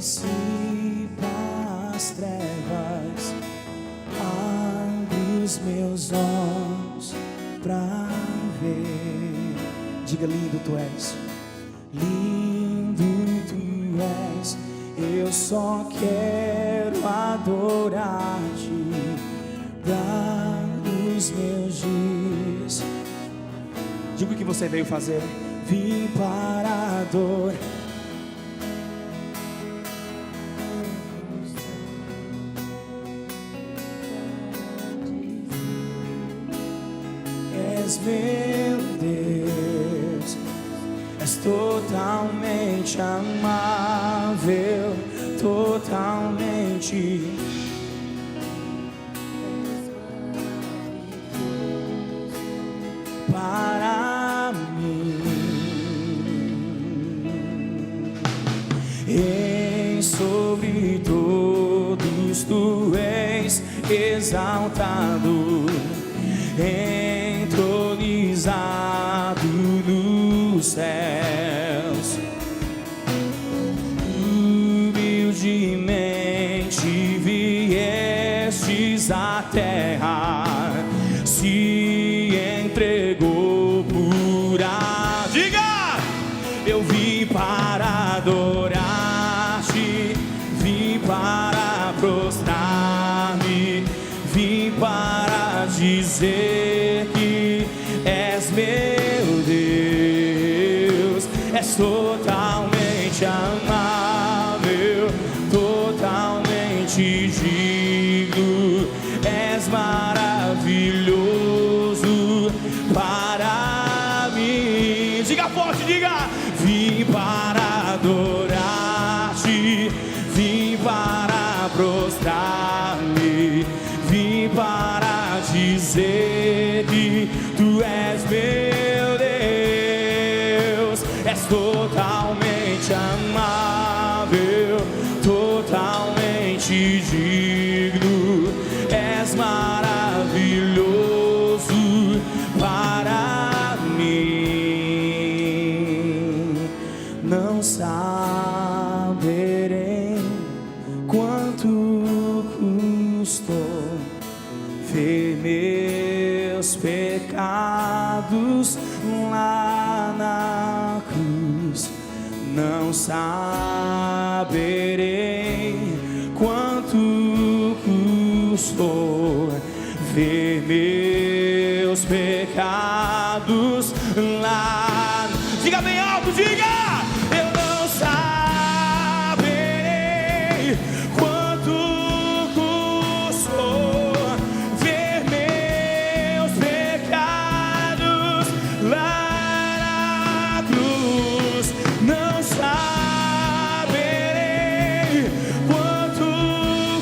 dissipa as trevas, abre os meus olhos pra ver. Diga: lindo tu és, lindo tu és. Eu só quero adorar-te, dar os meus dias. Diga o que você veio fazer. Vim para adorar. És meu Deus, és totalmente amável, totalmente. Para mim, e sobre todos tu és exaltado, entronizado nos céus. Humildemente viestes à terra, se entregou por a... Diga! Eu vim para adorar-te, vim para prostrar-me, vim para dizer que és meu Deus, és totalmente amável, totalmente digno, és maravilhoso para mim. Diga forte, diga: vim para adorar-te, vim para prostrar-me, vim para dizer que tu és meu Deus, és totalmente amável, totalmente digno, és maravilhoso para mim. Não saberei quanto custou ver meus pecados lá na cruz. Não saberei quanto custou ver meus pecados lá. Diga bem alto, diga! Eu não saberei quanto custou ver meus pecados lá na cruz. Não saberei quanto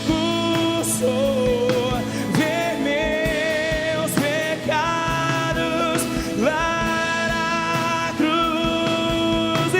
custou ver meus pecados lá na cruz.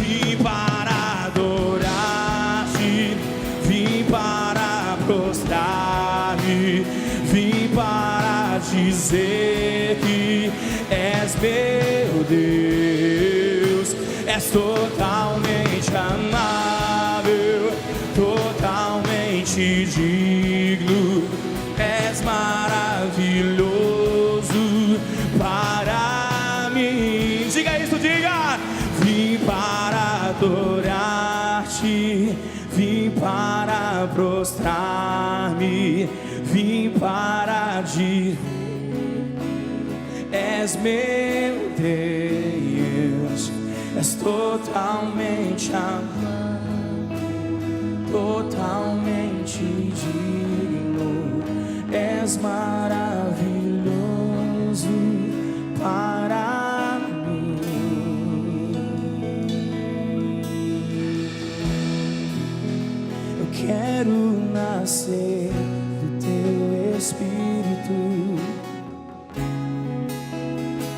Vim para adorar-te, vim para prostrar-me, vim para dizer que és meu Deus, és totalmente amável, totalmente digno, és maravilhoso para mim. Diga isso, diga! Vim para adorar-te, vim para prostrar-me, vim para dizer: és meu Deus, és totalmente amável, totalmente digno, és maravilhoso para mim. Eu quero nascer do teu Espírito,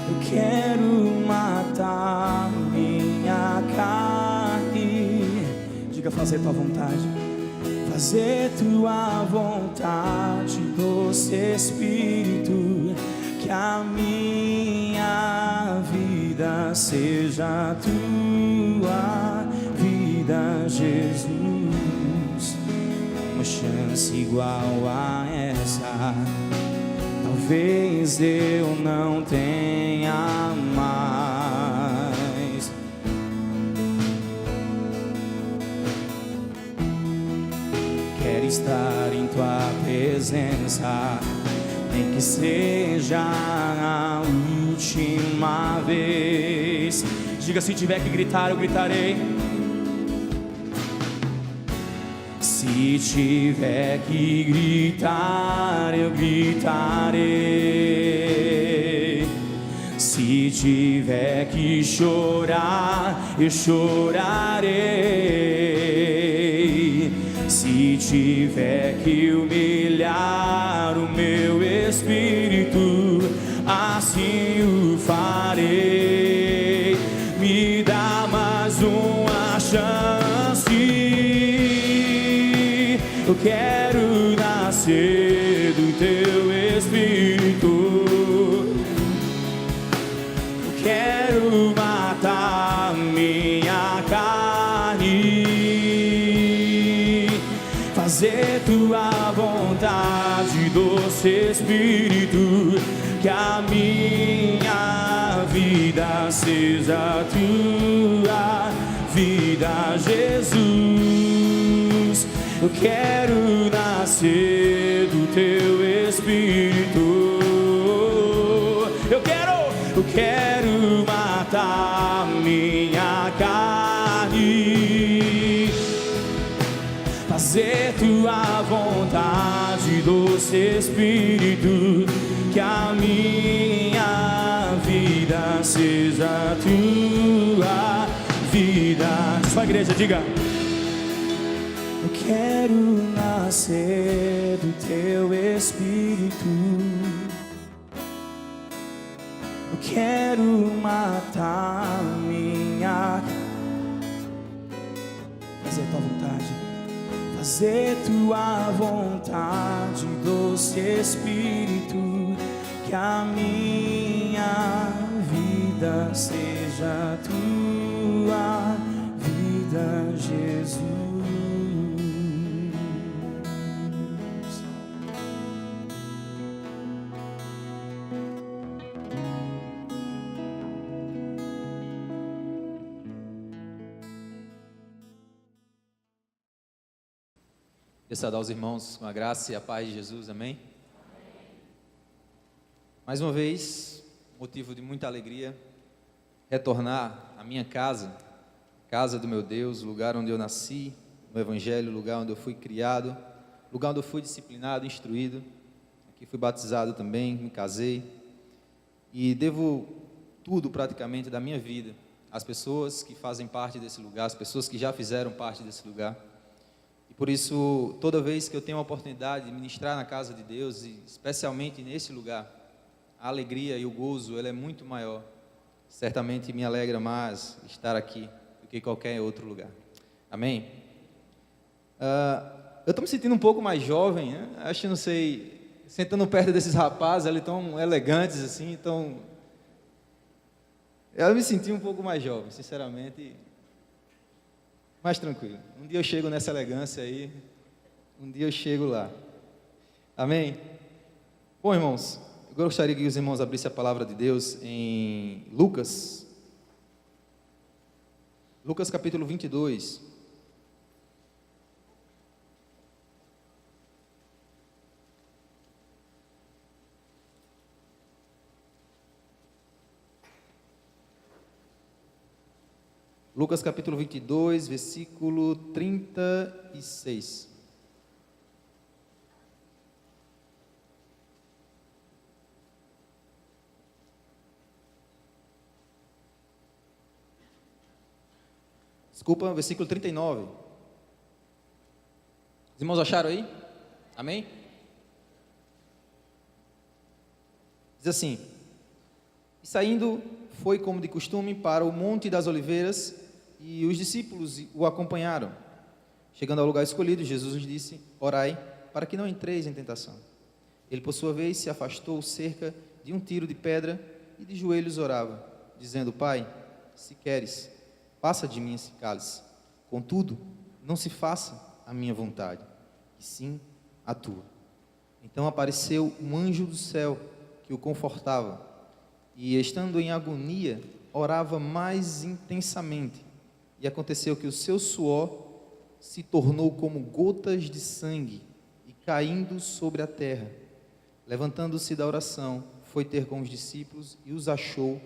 eu quero matar minha carne. Diga: fazer tua vontade, fazer tua vontade, doce Espírito, que a minha vida seja tua vida, Jesus, uma chance igual a essa, talvez eu não tenha mais. Quero estar em tua presença, nem que seja a última vez. Diga: se tiver que gritar, eu gritarei. Se tiver que gritar, eu gritarei. Se tiver que chorar, eu chorarei. Se tiver que humilhar o meu espírito, assim o farei. Me dá mais uma chance. Eu quero nascer do teu espírito. Eu quero matar minha carne, fazer tua vontade, doce Espírito. Que a minha vida seja tua vida, Jesus. Eu quero nascer do teu Espírito. Eu quero matar minha carne, fazer tua vontade, doce Espírito. Que a minha vida seja tua vida. Só a igreja, diga: eu quero nascer do teu Espírito. Eu quero matar minha, fazer tua vontade, fazer tua vontade, doce Espírito. Que a minha vida seja tua vida, Jesus. Queria saudar os irmãos com a graça e a paz de Jesus, amém? Mais uma vez, motivo de muita alegria, retornar à minha casa, casa do meu Deus, lugar onde eu nasci, no Evangelho, lugar onde eu fui criado, lugar onde eu fui disciplinado, instruído, aqui fui batizado também, me casei, e devo tudo praticamente da minha vida às pessoas que fazem parte desse lugar, as pessoas que já fizeram parte desse lugar. E por isso, toda vez que eu tenho a oportunidade de ministrar na casa de Deus, e especialmente nesse lugar, a alegria e o gozo, ele é muito maior. Certamente me alegra mais estar aqui do que qualquer outro lugar. Amém? Eu estou me sentindo um pouco mais jovem, né? Acho, não sei, sentando perto desses rapazes, eles tão elegantes assim, então eu me senti um pouco mais jovem, sinceramente, mais tranquilo. Um dia eu chego nessa elegância aí, um dia eu chego lá. Amém? Bom, irmãos, eu gostaria que os irmãos abrissem a palavra de Deus em Lucas capítulo 22. Lucas capítulo 22, versículo 36. Desculpa, versículo 39. Os irmãos acharam aí? Amém? Diz assim: e saindo, foi como de costume para o Monte das Oliveiras, e os discípulos o acompanharam. Chegando ao lugar escolhido, Jesus lhes disse: orai, para que não entreis em tentação. Ele, por sua vez, se afastou cerca de um tiro de pedra e de joelhos orava, dizendo: Pai, se queres, passa de mim esse cálice. Contudo, não se faça a minha vontade, e sim a tua. Então apareceu um anjo do céu que o confortava, e estando em agonia, orava mais intensamente. E aconteceu que o seu suor se tornou como gotas de sangue, e caindo sobre a terra. Levantando-se da oração, foi ter com os discípulos e os achou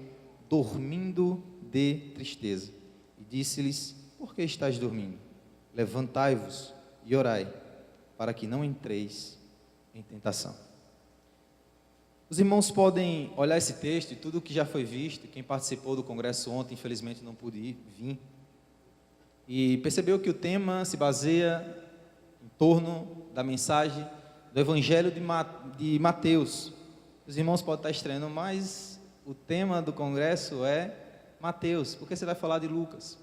dormindo de tristeza. E disse-lhes: por que estáis dormindo? Levantai-vos e orai, para que não entreis em tentação. Os irmãos podem olhar esse texto e tudo o que já foi visto. Quem participou do congresso ontem, infelizmente não pôde vir, e percebeu que o tema se baseia em torno da mensagem do Evangelho de Mateus. Os irmãos podem estar estranhando, mas o tema do congresso é Mateus, porque você vai falar de Lucas.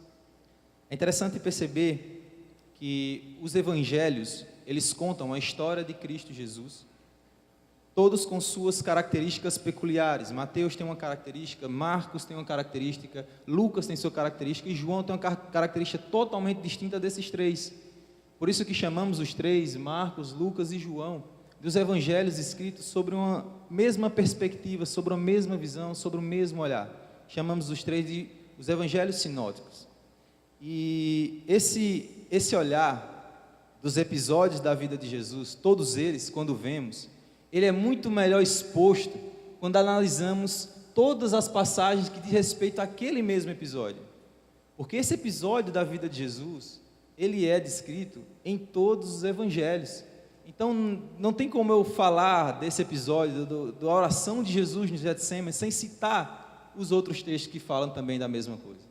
É interessante perceber que os evangelhos, eles contam a história de Cristo Jesus, todos com suas características peculiares. Mateus tem uma característica, Marcos tem uma característica, Lucas tem sua característica e João tem uma característica totalmente distinta desses três. Por isso que chamamos os três, Marcos, Lucas e João, dos evangelhos escritos sobre uma mesma perspectiva, sobre a mesma visão, sobre o mesmo olhar. Chamamos os três de os evangelhos sinóticos. E esse olhar dos episódios da vida de Jesus, todos eles, quando vemos, ele é muito melhor exposto quando analisamos todas as passagens que diz respeito àquele mesmo episódio. Porque esse episódio da vida de Jesus, ele é descrito em todos os evangelhos. Então, não tem como eu falar desse episódio, da oração de Jesus no Getsemane, sem citar os outros textos que falam também da mesma coisa.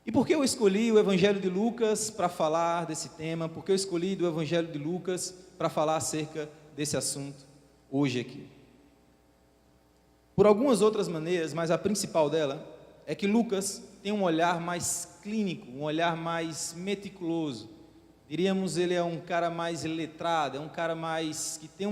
E por que eu escolhi o Evangelho de Lucas para falar desse tema? Por que eu escolhi do Evangelho de Lucas para falar acerca desse assunto hoje aqui? Por algumas outras maneiras, mas a principal dela é que Lucas tem um olhar mais clínico, um olhar mais meticuloso. Diríamos, ele é um cara mais letrado, é um cara mais que tem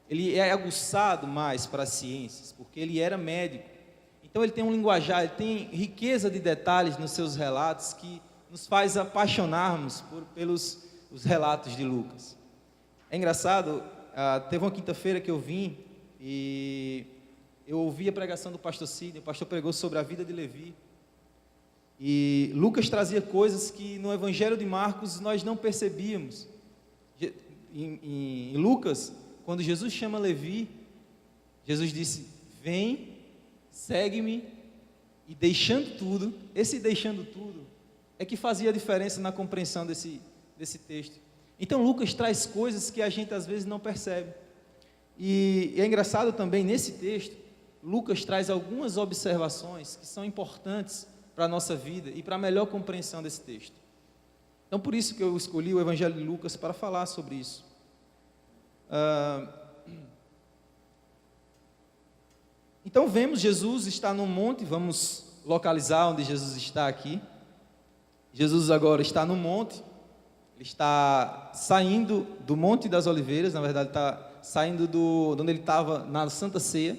ele é aguçado mais para as ciências, porque ele era médico. Então ele tem um linguajar, ele tem riqueza de detalhes nos seus relatos que nos faz apaixonarmos pelos os relatos de Lucas. É engraçado, teve uma quinta-feira que eu vim e eu ouvi a pregação do pastor Sidney. O pastor pregou sobre a vida de Levi. E Lucas trazia coisas que no Evangelho de Marcos nós não percebíamos. Em Lucas, quando Jesus chama Levi, Jesus disse: vem, segue-me, e deixando tudo, esse deixando tudo, é que fazia a diferença na compreensão desse texto. Então Lucas traz coisas que a gente às vezes não percebe. E é engraçado também, nesse texto, Lucas traz algumas observações que são importantes para a nossa vida e para a melhor compreensão desse texto. Então, por isso que eu escolhi o Evangelho de Lucas para falar sobre isso. Então, vemos Jesus está no monte, vamos localizar onde Jesus está aqui. Jesus agora está no monte, ele está saindo do Monte das Oliveiras, na verdade está saindo de onde ele estava na Santa Ceia.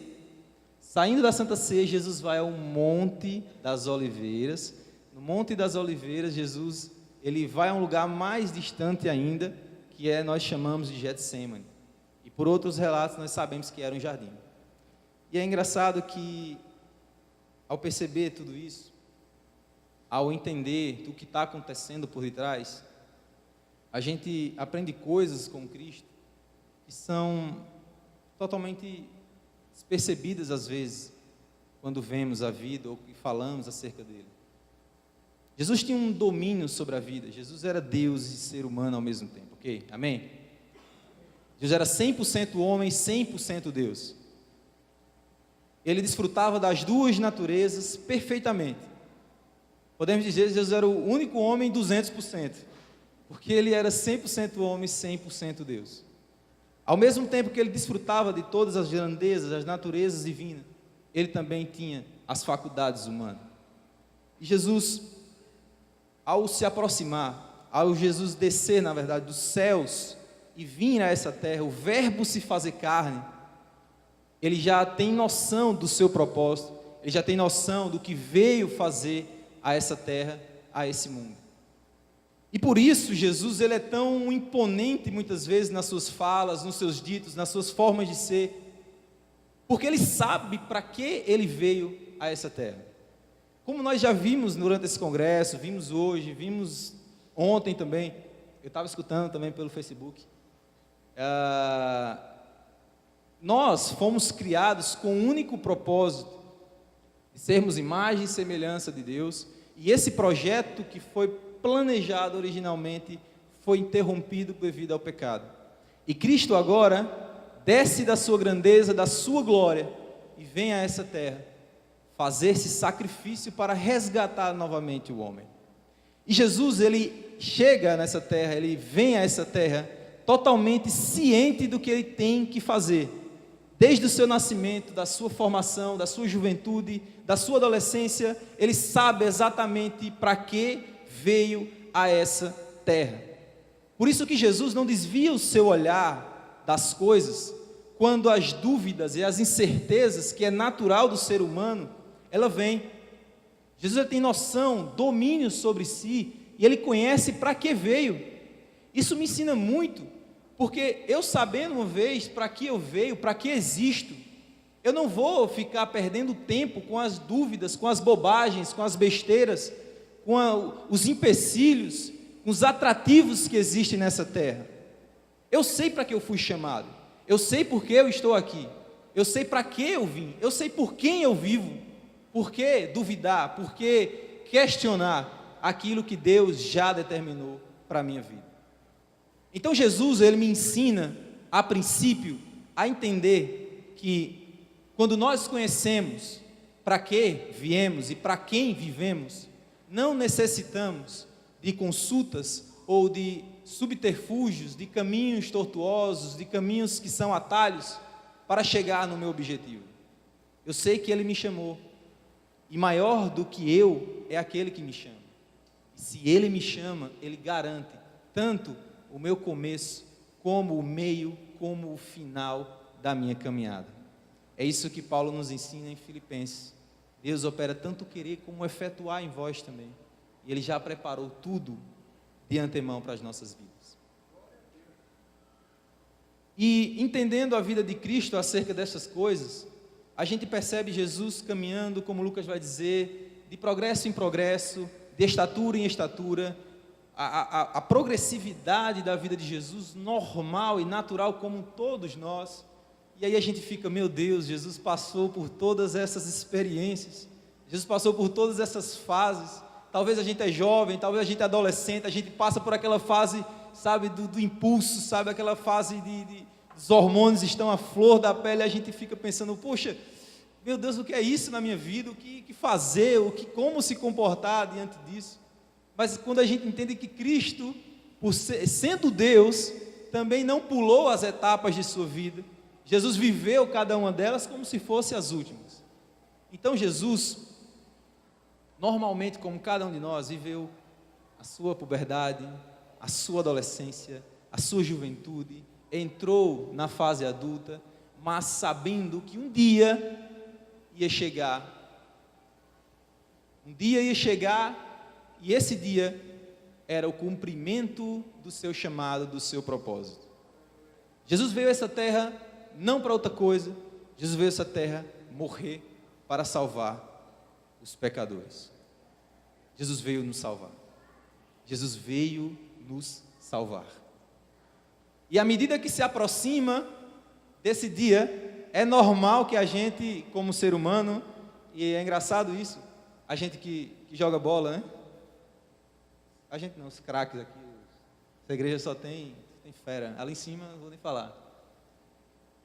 Saindo da Santa Ceia, Jesus vai ao Monte das Oliveiras. No Monte das Oliveiras, Jesus ele vai a um lugar mais distante ainda, que nós chamamos de Getsemane. E por outros relatos, nós sabemos que era um jardim. E é engraçado que, ao perceber tudo isso, ao entender o que está acontecendo por detrás, a gente aprende coisas com Cristo que são totalmente despercebidas às vezes, quando vemos a vida ou falamos acerca dele. Jesus tinha um domínio sobre a vida. Jesus era Deus e ser humano ao mesmo tempo, ok? Amém? Jesus era 100% homem, 100% Deus. Ele desfrutava das duas naturezas perfeitamente. Podemos dizer que Jesus era o único homem 200%, porque ele era 100% homem, 100% Deus. Ao mesmo tempo que ele desfrutava de todas as grandezas, as naturezas divinas, ele também tinha as faculdades humanas. E Jesus, ao se aproximar, ao Jesus descer, na verdade, dos céus e vir a essa terra, o verbo se fazer carne, ele já tem noção do seu propósito, ele já tem noção do que veio fazer a essa terra, a esse mundo. E por isso Jesus ele é tão imponente muitas vezes nas suas falas, nos seus ditos, nas suas formas de ser, porque ele sabe para que ele veio a essa terra. Como nós já vimos durante esse congresso, vimos hoje, vimos ontem também, eu estava escutando também pelo Facebook, nós fomos criados com um único propósito, de sermos imagem e semelhança de Deus, e esse projeto que foi planejado originalmente foi interrompido devido ao pecado. E Cristo agora desce da sua grandeza, da sua glória, e vem a essa terra fazer esse sacrifício para resgatar novamente o homem. E Jesus, ele chega nessa terra, ele vem a essa terra totalmente ciente do que ele tem que fazer, desde o seu nascimento, da sua formação, da sua juventude, da sua adolescência, ele sabe exatamente para que veio a essa terra. Por isso que Jesus não desvia o seu olhar das coisas, quando as dúvidas e as incertezas, que é natural do ser humano, ela vem. Jesus tem noção, domínio sobre si, e ele conhece para que veio. Isso me ensina muito, porque eu sabendo uma vez para que eu veio, para que existo, eu não vou ficar perdendo tempo com as dúvidas, com as bobagens, com as besteiras, com os empecilhos, com os atrativos que existem nessa terra. Eu sei para que eu fui chamado, eu sei por que eu estou aqui, eu sei para que eu vim, eu sei por quem eu vivo. Por que duvidar, por que questionar aquilo que Deus já determinou para a minha vida? Então Jesus, ele me ensina, a princípio, a entender que quando nós conhecemos para que viemos e para quem vivemos, não necessitamos de consultas ou de subterfúgios, de caminhos tortuosos, de caminhos que são atalhos para chegar no meu objetivo. Eu sei que ele me chamou. E maior do que eu é aquele que me chama. E se ele me chama, ele garante tanto o meu começo, como o meio, como o final da minha caminhada. É isso que Paulo nos ensina em Filipenses. Deus opera tanto querer como efetuar em vós também. E ele já preparou tudo de antemão para as nossas vidas. E entendendo a vida de Cristo acerca dessas coisas, a gente percebe Jesus caminhando, como Lucas vai dizer, de progresso em progresso, de estatura em estatura, a progressividade da vida de Jesus, normal e natural como todos nós. E aí a gente fica, meu Deus, Jesus passou por todas essas experiências, Jesus passou por todas essas fases. Talvez a gente é jovem, talvez a gente é adolescente, a gente passa por aquela fase, sabe, do impulso, sabe, aquela fase os hormônios estão à flor da pele, e a gente fica pensando, poxa, meu Deus, o que é isso na minha vida? O que fazer? Como se comportar diante disso? Mas quando a gente entende que Cristo, sendo Deus, também não pulou as etapas de sua vida, Jesus viveu cada uma delas como se fossem as últimas. Então Jesus, normalmente como cada um de nós, viveu a sua puberdade, a sua adolescência, a sua juventude, entrou na fase adulta, mas sabendo que um dia ia chegar, e esse dia era o cumprimento do seu chamado, do seu propósito. Jesus veio a essa terra não para outra coisa, Jesus veio a essa terra morrer para salvar os pecadores. Jesus veio nos salvar. Jesus veio nos salvar. E à medida que se aproxima desse dia, é normal que a gente, como ser humano, e é engraçado isso, a gente que joga bola, né? A gente não, os craques aqui, essa igreja só tem fera, ali em cima não vou nem falar.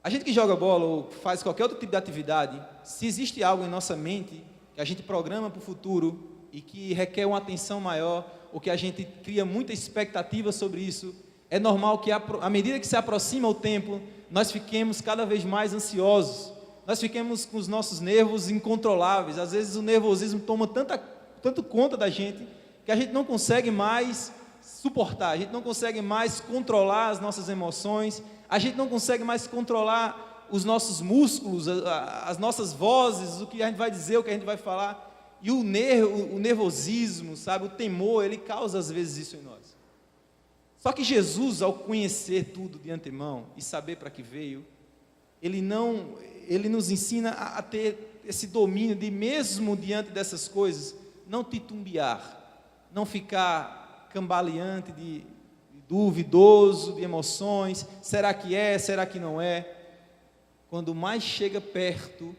A gente que joga bola ou faz qualquer outro tipo de atividade, se existe algo em nossa mente que a gente programa para o futuro e que requer uma atenção maior, ou que a gente cria muita expectativa sobre isso, é normal que à medida que se aproxima o tempo, nós fiquemos cada vez mais ansiosos, nós fiquemos com os nossos nervos incontroláveis. Às vezes o nervosismo toma tanto conta da gente, que a gente não consegue mais suportar, a gente não consegue mais controlar as nossas emoções, a gente não consegue mais controlar os nossos músculos, as nossas vozes, o que a gente vai dizer, o que a gente vai falar. E o nervosismo, sabe, o temor, ele causa às vezes isso em nós. Só que Jesus, ao conhecer tudo de antemão e saber para que veio, ele nos ensina a ter esse domínio de, mesmo diante dessas coisas, não titubear, não ficar cambaleante, de duvidoso, de emoções, será que é, será que não é? Quando mais chega perto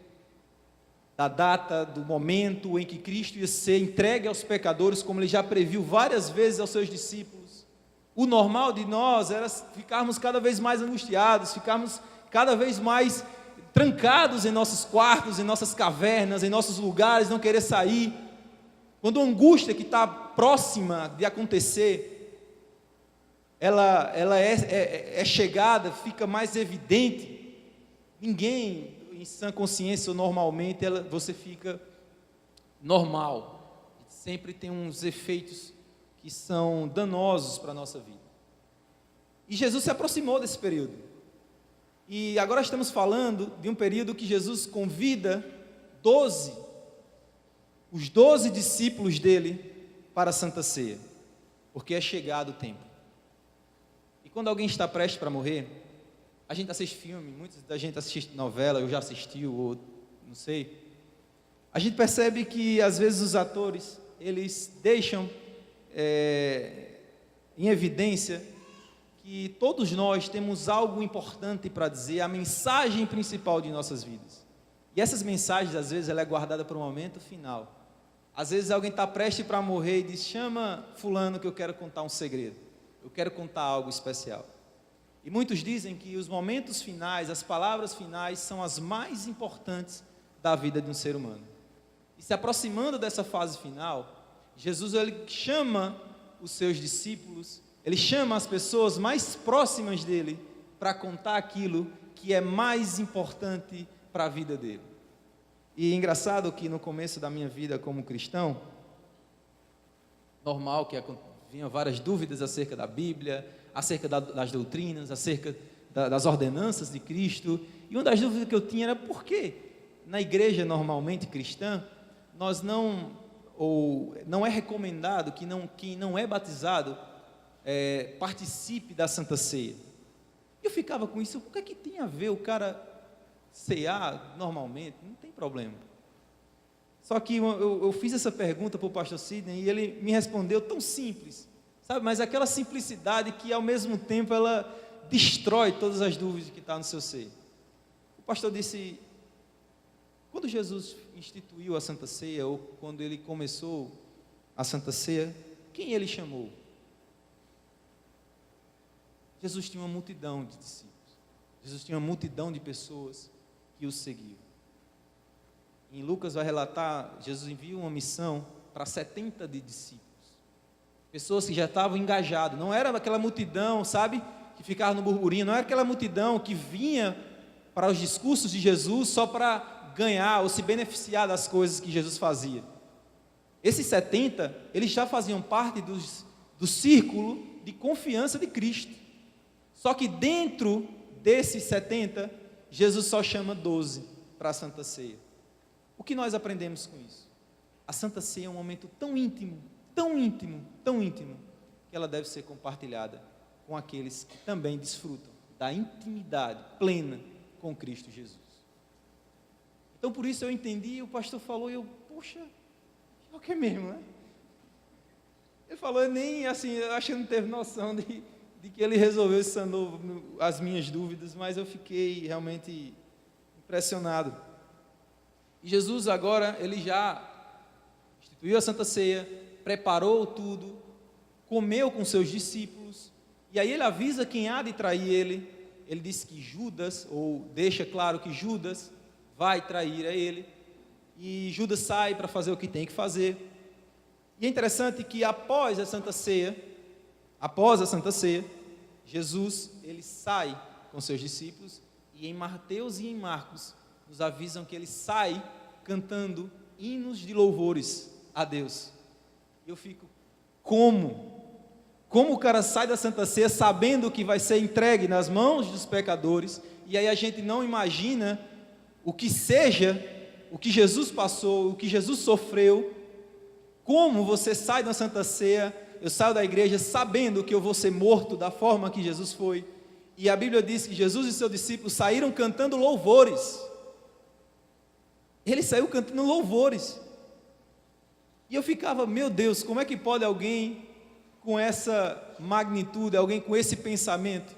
da data, do momento em que Cristo ia ser entregue aos pecadores, como ele já previu várias vezes aos seus discípulos, o normal de nós era ficarmos cada vez mais angustiados, ficarmos cada vez mais trancados em nossos quartos, em nossas cavernas, em nossos lugares, não querer sair. Quando a angústia que está próxima de acontecer, ela é chegada, fica mais evidente. Ninguém, em sã consciência, ou normalmente, você fica normal. Sempre tem uns efeitos que são danosos para a nossa vida. E Jesus se aproximou desse período. E agora estamos falando de um período que Jesus convida os 12 discípulos dele para a Santa Ceia, porque é chegado o tempo. E quando alguém está prestes para morrer, a gente assiste filme, muita da gente assiste novela, eu já assistiu, ou não sei. A gente percebe que às vezes os atores, eles deixam em evidência que todos nós temos algo importante para dizer, a mensagem principal de nossas vidas. E essas mensagens, às vezes, ela é guardada para o momento final. Às vezes alguém está prestes para morrer e diz, chama fulano que eu quero contar um segredo, eu quero contar algo especial. E muitos dizem que os momentos finais, as palavras finais, são as mais importantes da vida de um ser humano. E se aproximando dessa fase final, Jesus, ele chama os seus discípulos, ele chama as pessoas mais próximas dele para contar aquilo que é mais importante para a vida dele. E é engraçado que no começo da minha vida como cristão, normal que vinham várias dúvidas acerca da Bíblia, acerca das doutrinas, acerca das ordenanças de Cristo. E uma das dúvidas que eu tinha era por que na igreja normalmente cristã, não é recomendado que quem não é batizado participe da Santa Ceia. Eu ficava com isso, o que é que tem a ver o cara cear normalmente? Não tem problema. Só que eu fiz essa pergunta para o pastor Sidney e ele me respondeu tão simples, sabe? Mas aquela simplicidade que ao mesmo tempo ela destrói todas as dúvidas que estão no seu ser. O pastor disse, quando Jesus instituiu a Santa Ceia, ou quando ele começou a Santa Ceia, quem ele chamou? Jesus tinha uma multidão de discípulos. Jesus tinha uma multidão de pessoas que o seguiam. Em Lucas vai relatar, Jesus envia uma missão para 70 de discípulos. Pessoas que já estavam engajadas. Não era aquela multidão, sabe, que ficava no burburinho. Não era aquela multidão que vinha para os discursos de Jesus só para ganhar ou se beneficiar das coisas que Jesus fazia. Esses 70, eles já faziam parte do círculo de confiança de Cristo. Só que dentro desses 70, Jesus só chama 12 para a Santa Ceia. O que nós aprendemos com isso? A Santa Ceia é um momento tão íntimo, tão íntimo, tão íntimo, que ela deve ser compartilhada com aqueles que também desfrutam da intimidade plena com Cristo Jesus. Então, por isso eu entendi, o pastor falou, e eu, puxa, pior que é mesmo, né? Ele falou, nem assim, eu acho que não teve noção de que ele resolveu sanar as minhas dúvidas, mas eu fiquei realmente impressionado. E Jesus agora, ele já instituiu a Santa Ceia, preparou tudo, comeu com seus discípulos, e aí ele avisa quem há de trair ele. Ele diz que Judas, ou deixa claro que Judas vai trair a ele, e Judas sai para fazer o que tem que fazer. E é interessante que após a Santa Ceia, Jesus, ele sai com seus discípulos, e em Mateus e em Marcos, nos avisam que ele sai cantando hinos de louvores a Deus. Eu fico, como o cara sai da Santa Ceia sabendo que vai ser entregue nas mãos dos pecadores, e aí a gente não imagina o que Jesus passou, o que Jesus sofreu, Como você sai da Santa Ceia, eu saio da igreja sabendo que eu vou ser morto da forma que Jesus foi. E a Bíblia diz que Jesus e seus discípulos saíram cantando louvores. Ele saiu cantando louvores. E eu ficava, meu Deus, como é que pode alguém com essa magnitude, alguém com esse pensamento?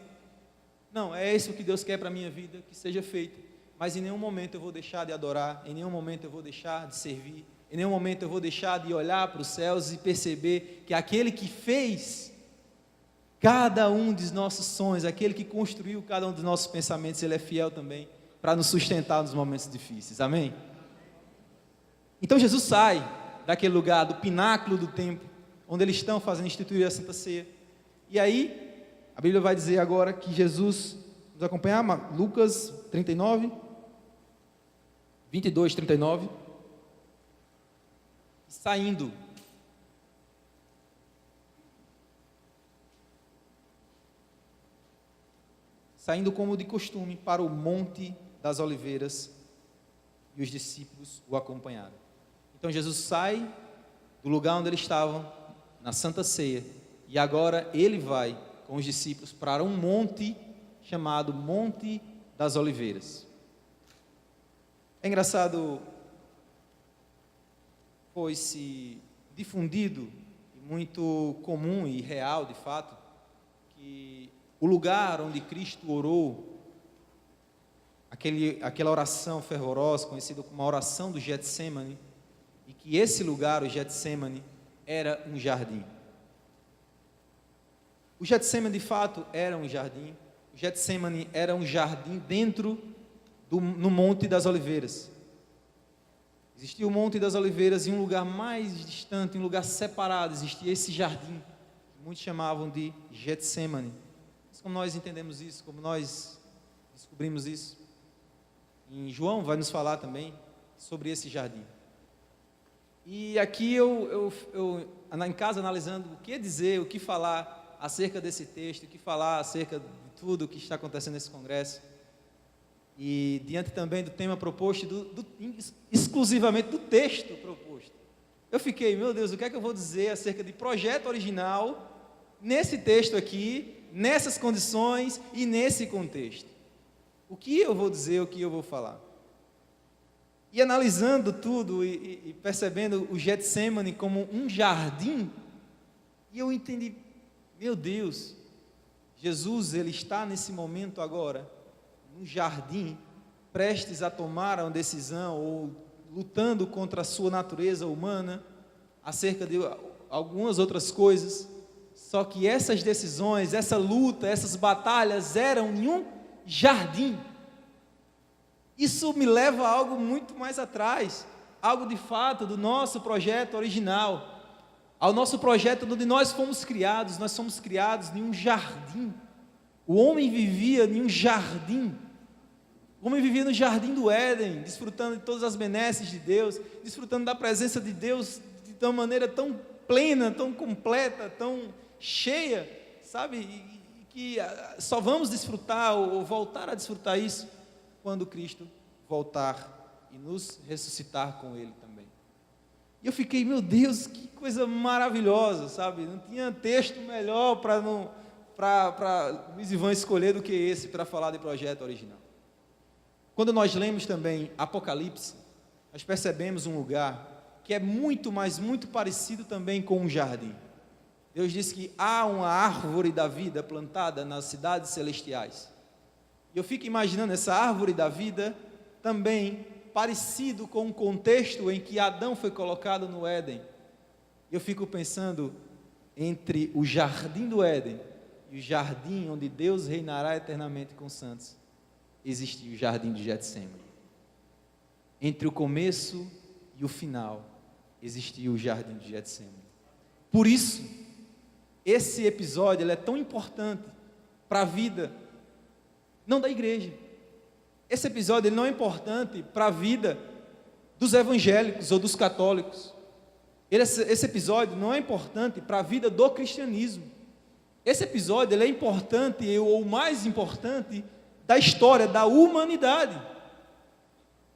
Não, é isso que Deus quer para a minha vida, que seja feito. Mas em nenhum momento eu vou deixar de adorar, em nenhum momento eu vou deixar de servir, em nenhum momento eu vou deixar de olhar para os céus e perceber que aquele que fez cada um dos nossos sonhos, aquele que construiu cada um dos nossos pensamentos, Ele é fiel também para nos sustentar nos momentos difíceis, amém? Então Jesus sai daquele lugar, do pináculo do templo, onde eles estão fazendo instituir a Santa Ceia, e aí, a Bíblia vai dizer agora que Jesus, nos acompanhar, Lucas 39, 22, 39, saindo como de costume para o Monte das Oliveiras, e os discípulos o acompanharam. Então Jesus sai do lugar onde eles estavam, na Santa Ceia, e agora ele vai com os discípulos para um monte chamado Monte das Oliveiras. É engraçado, foi-se difundido, muito comum e real de fato, que o lugar onde Cristo orou, aquela oração fervorosa, conhecida como a oração do Getsemane, e que esse lugar, o Getsemane, era um jardim. O Getsemane de fato era um jardim. O Getsemane era um jardim no Monte das Oliveiras. Existia o Monte das Oliveiras e um lugar mais distante, um lugar separado, existia esse jardim, que muitos chamavam de Getsemane. Mas como nós entendemos isso, como nós descobrimos isso? Em João vai nos falar também sobre esse jardim. E aqui eu em casa analisando o que dizer, o que falar acerca desse texto, o que falar acerca de tudo o que está acontecendo nesse congresso, e diante também do tema proposto, exclusivamente do texto proposto, eu fiquei, meu Deus, o que é que eu vou dizer acerca de projeto original, nesse texto aqui, nessas condições e nesse contexto? O que eu vou dizer, o que eu vou falar? E analisando tudo e percebendo o Getsemane como um jardim, e eu entendi, meu Deus, Jesus, Ele está nesse momento agora, no jardim, prestes a tomar uma decisão, ou lutando contra a sua natureza humana, acerca de algumas outras coisas, só que essas decisões, essa luta, essas batalhas eram em um jardim. Isso me leva a algo muito mais atrás, algo de fato do nosso projeto original, ao nosso projeto onde nós somos criados em um jardim. O homem vivia em um jardim, o homem vivia no jardim do Éden, desfrutando de todas as benesses de Deus, desfrutando da presença de Deus de uma maneira tão plena, tão completa, tão cheia, sabe, e que só vamos desfrutar ou voltar a desfrutar isso quando Cristo voltar e nos ressuscitar com Ele também. E eu fiquei, meu Deus, que coisa maravilhosa, sabe? Não tinha texto melhor para Luiz Ivan escolher do que esse para falar de projeto original. Quando nós lemos também Apocalipse, nós percebemos um lugar que é muito, mas muito parecido também com um jardim. Deus diz que há uma árvore da vida plantada nas cidades celestiais. E eu fico imaginando essa árvore da vida também parecido com o contexto em que Adão foi colocado no Éden. Eu fico pensando entre o jardim do Éden e o jardim onde Deus reinará eternamente com os santos, existia o jardim de Getsemane. Entre o começo e o final existia o jardim de Getsemane. Por isso, esse episódio ele é tão importante para a vida, não da igreja. Esse episódio ele não é importante para a vida dos evangélicos ou dos católicos. Esse episódio não é importante para a vida do cristianismo. Esse episódio ele é importante, ou mais importante, da história da humanidade.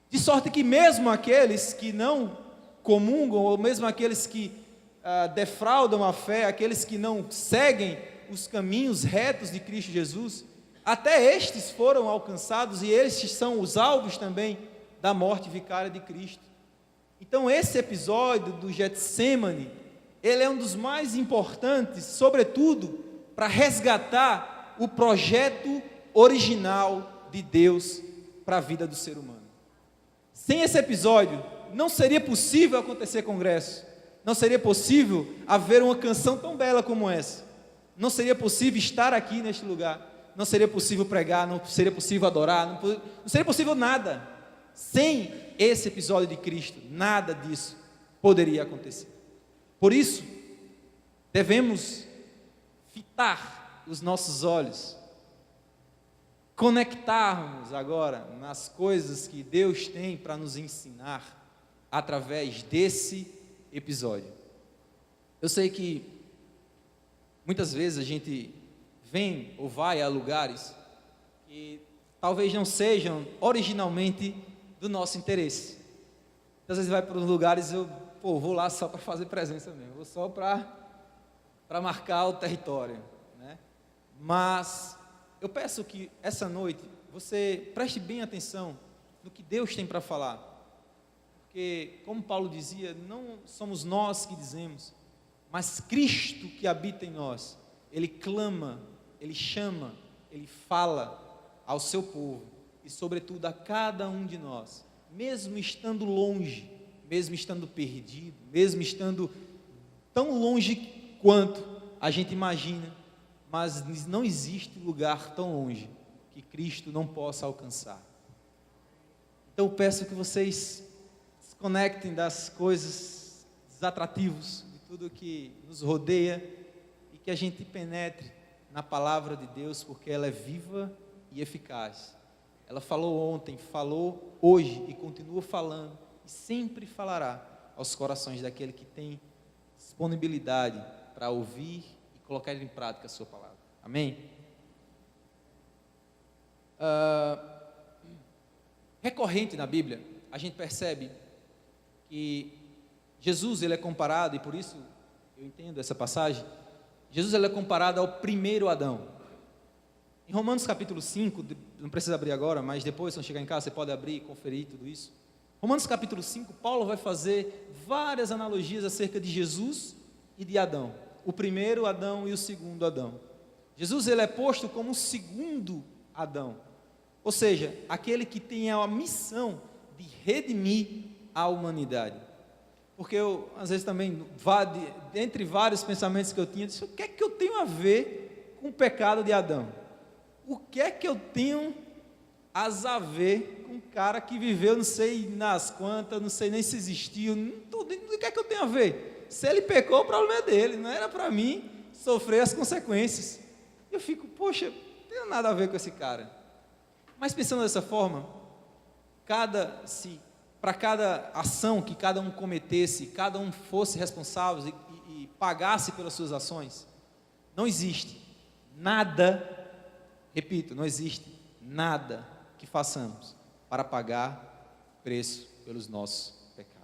De sorte que mesmo aqueles que não comungam, ou mesmo aqueles que defraudam a fé, aqueles que não seguem os caminhos retos de Cristo Jesus, até estes foram alcançados e estes são os alvos também da morte vicária de Cristo. Então esse episódio do Getsêmani, ele é um dos mais importantes, sobretudo para resgatar o projeto original de Deus para a vida do ser humano. Sem esse episódio, não seria possível acontecer congresso, não seria possível haver uma canção tão bela como essa, não seria possível estar aqui neste lugar, não seria possível pregar, não seria possível adorar, não seria possível nada. Sem esse episódio de Cristo, nada disso poderia acontecer. Por isso, devemos fitar os nossos olhos, conectarmos agora nas coisas que Deus tem para nos ensinar através desse episódio. Eu sei que muitas vezes a gente vem ou vai a lugares que talvez não sejam originalmente do nosso interesse. Às vezes vai para os lugares, eu vou lá só para fazer presença mesmo, vou só para marcar o território, né? Mas eu peço que essa noite você preste bem atenção no que Deus tem para falar, porque como Paulo dizia, não somos nós que dizemos, mas Cristo que habita em nós. Ele clama, Ele chama, Ele fala ao seu povo e sobretudo a cada um de nós, mesmo estando longe, mesmo estando perdido, mesmo estando tão longe quanto a gente imagina, mas não existe lugar tão longe que Cristo não possa alcançar. Então eu peço que vocês se conectem das coisas, dos atrativos, de tudo que nos rodeia e que a gente penetre na palavra de Deus, porque ela é viva e eficaz. Ela falou ontem, falou hoje e continua falando e sempre falará aos corações daquele que tem disponibilidade para ouvir e colocar em prática a sua palavra. Amém? Recorrente na Bíblia, a gente percebe que Jesus ele é comparado, e por isso eu entendo essa passagem, Jesus ele é comparado ao primeiro Adão. Em Romanos capítulo 5, não precisa abrir agora, mas depois, quando chegar em casa, você pode abrir e conferir tudo isso. Romanos capítulo 5, Paulo vai fazer várias analogias acerca de Jesus e de Adão. O primeiro Adão e o segundo Adão. Jesus ele é posto como o segundo Adão. Ou seja, aquele que tem a missão de redimir a humanidade. Porque eu, às vezes também, entre vários pensamentos que eu tinha, eu disse, o que é que eu tenho a ver com o pecado de Adão? O que é que eu tenho a ver com um cara que viveu não sei nas quantas, não sei nem se existiu, o que é que eu tenho a ver? Se ele pecou, o problema é dele, não era para mim sofrer as consequências. Eu fico, poxa, não tenho nada a ver com esse cara. Mas pensando dessa forma, para cada ação que cada um cometesse, cada um fosse responsável e pagasse pelas suas ações, não existe nada, repito, não existe nada que façamos para pagar preço pelos nossos pecados.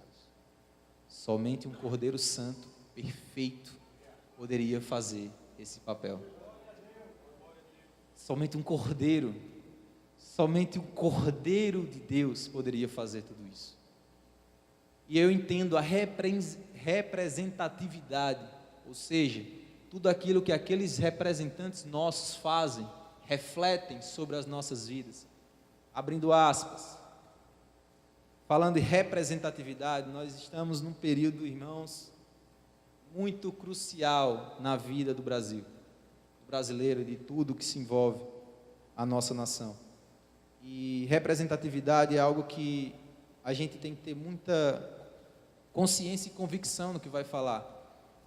Somente um Cordeiro Santo, perfeito, poderia fazer esse papel. Somente um Cordeiro de Deus poderia fazer tudo isso. E eu entendo a representatividade, ou seja, tudo aquilo que aqueles representantes nossos fazem, refletem sobre as nossas vidas. Abrindo aspas, falando em representatividade, nós estamos num período, irmãos, muito crucial na vida do Brasil, do brasileiro, de tudo que se envolve a nossa nação. E representatividade é algo que a gente tem que ter muita consciência e convicção no que vai falar,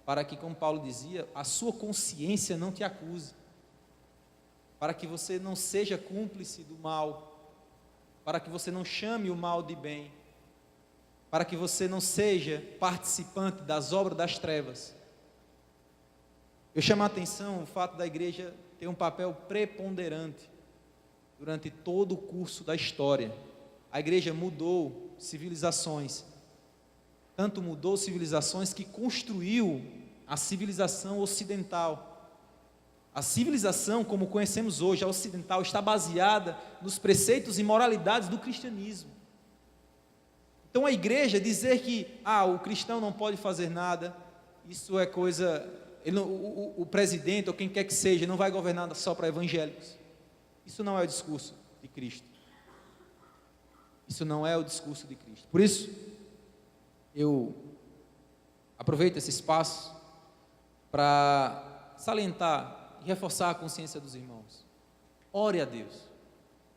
para que, como Paulo dizia, a sua consciência não te acuse, para que você não seja cúmplice do mal, para que você não chame o mal de bem, para que você não seja participante das obras das trevas. Eu chamo a atenção o fato da igreja ter um papel preponderante durante todo o curso da história. A igreja mudou civilizações. tanto mudou civilizações que construiu a civilização ocidental. A civilização, como conhecemos hoje, a ocidental, está baseada nos preceitos e moralidades do cristianismo. Então a igreja dizer que o cristão não pode fazer nada, isso é coisa, o presidente ou quem quer que seja não vai governar só para evangélicos. Isso não é o discurso de Cristo. Isso não é o discurso de Cristo. Por isso, eu aproveito esse espaço para salientar e reforçar a consciência dos irmãos. Ore a Deus.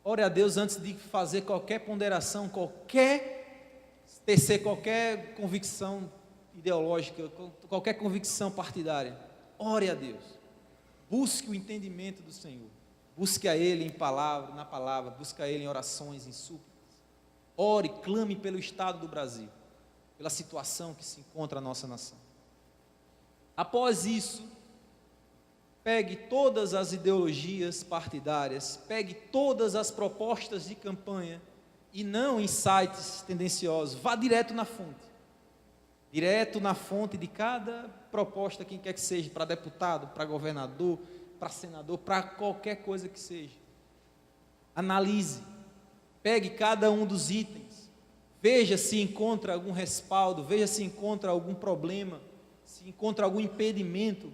Ore a Deus antes de fazer qualquer ponderação, tecer qualquer convicção ideológica, qualquer convicção partidária. Ore a Deus. Busque o entendimento do Senhor. Busque a Ele na palavra, busque a Ele em orações, em súplicas. Ore, clame pelo estado do Brasil, pela situação que se encontra a nossa nação. Após isso, pegue todas as ideologias partidárias, pegue todas as propostas de campanha e não em sites tendenciosos, vá direto na fonte de cada proposta, quem quer que seja, para deputado, para governador, para senador, para qualquer coisa que seja. Analise, pegue cada um dos itens, veja se encontra algum respaldo, veja se encontra algum problema, se encontra algum impedimento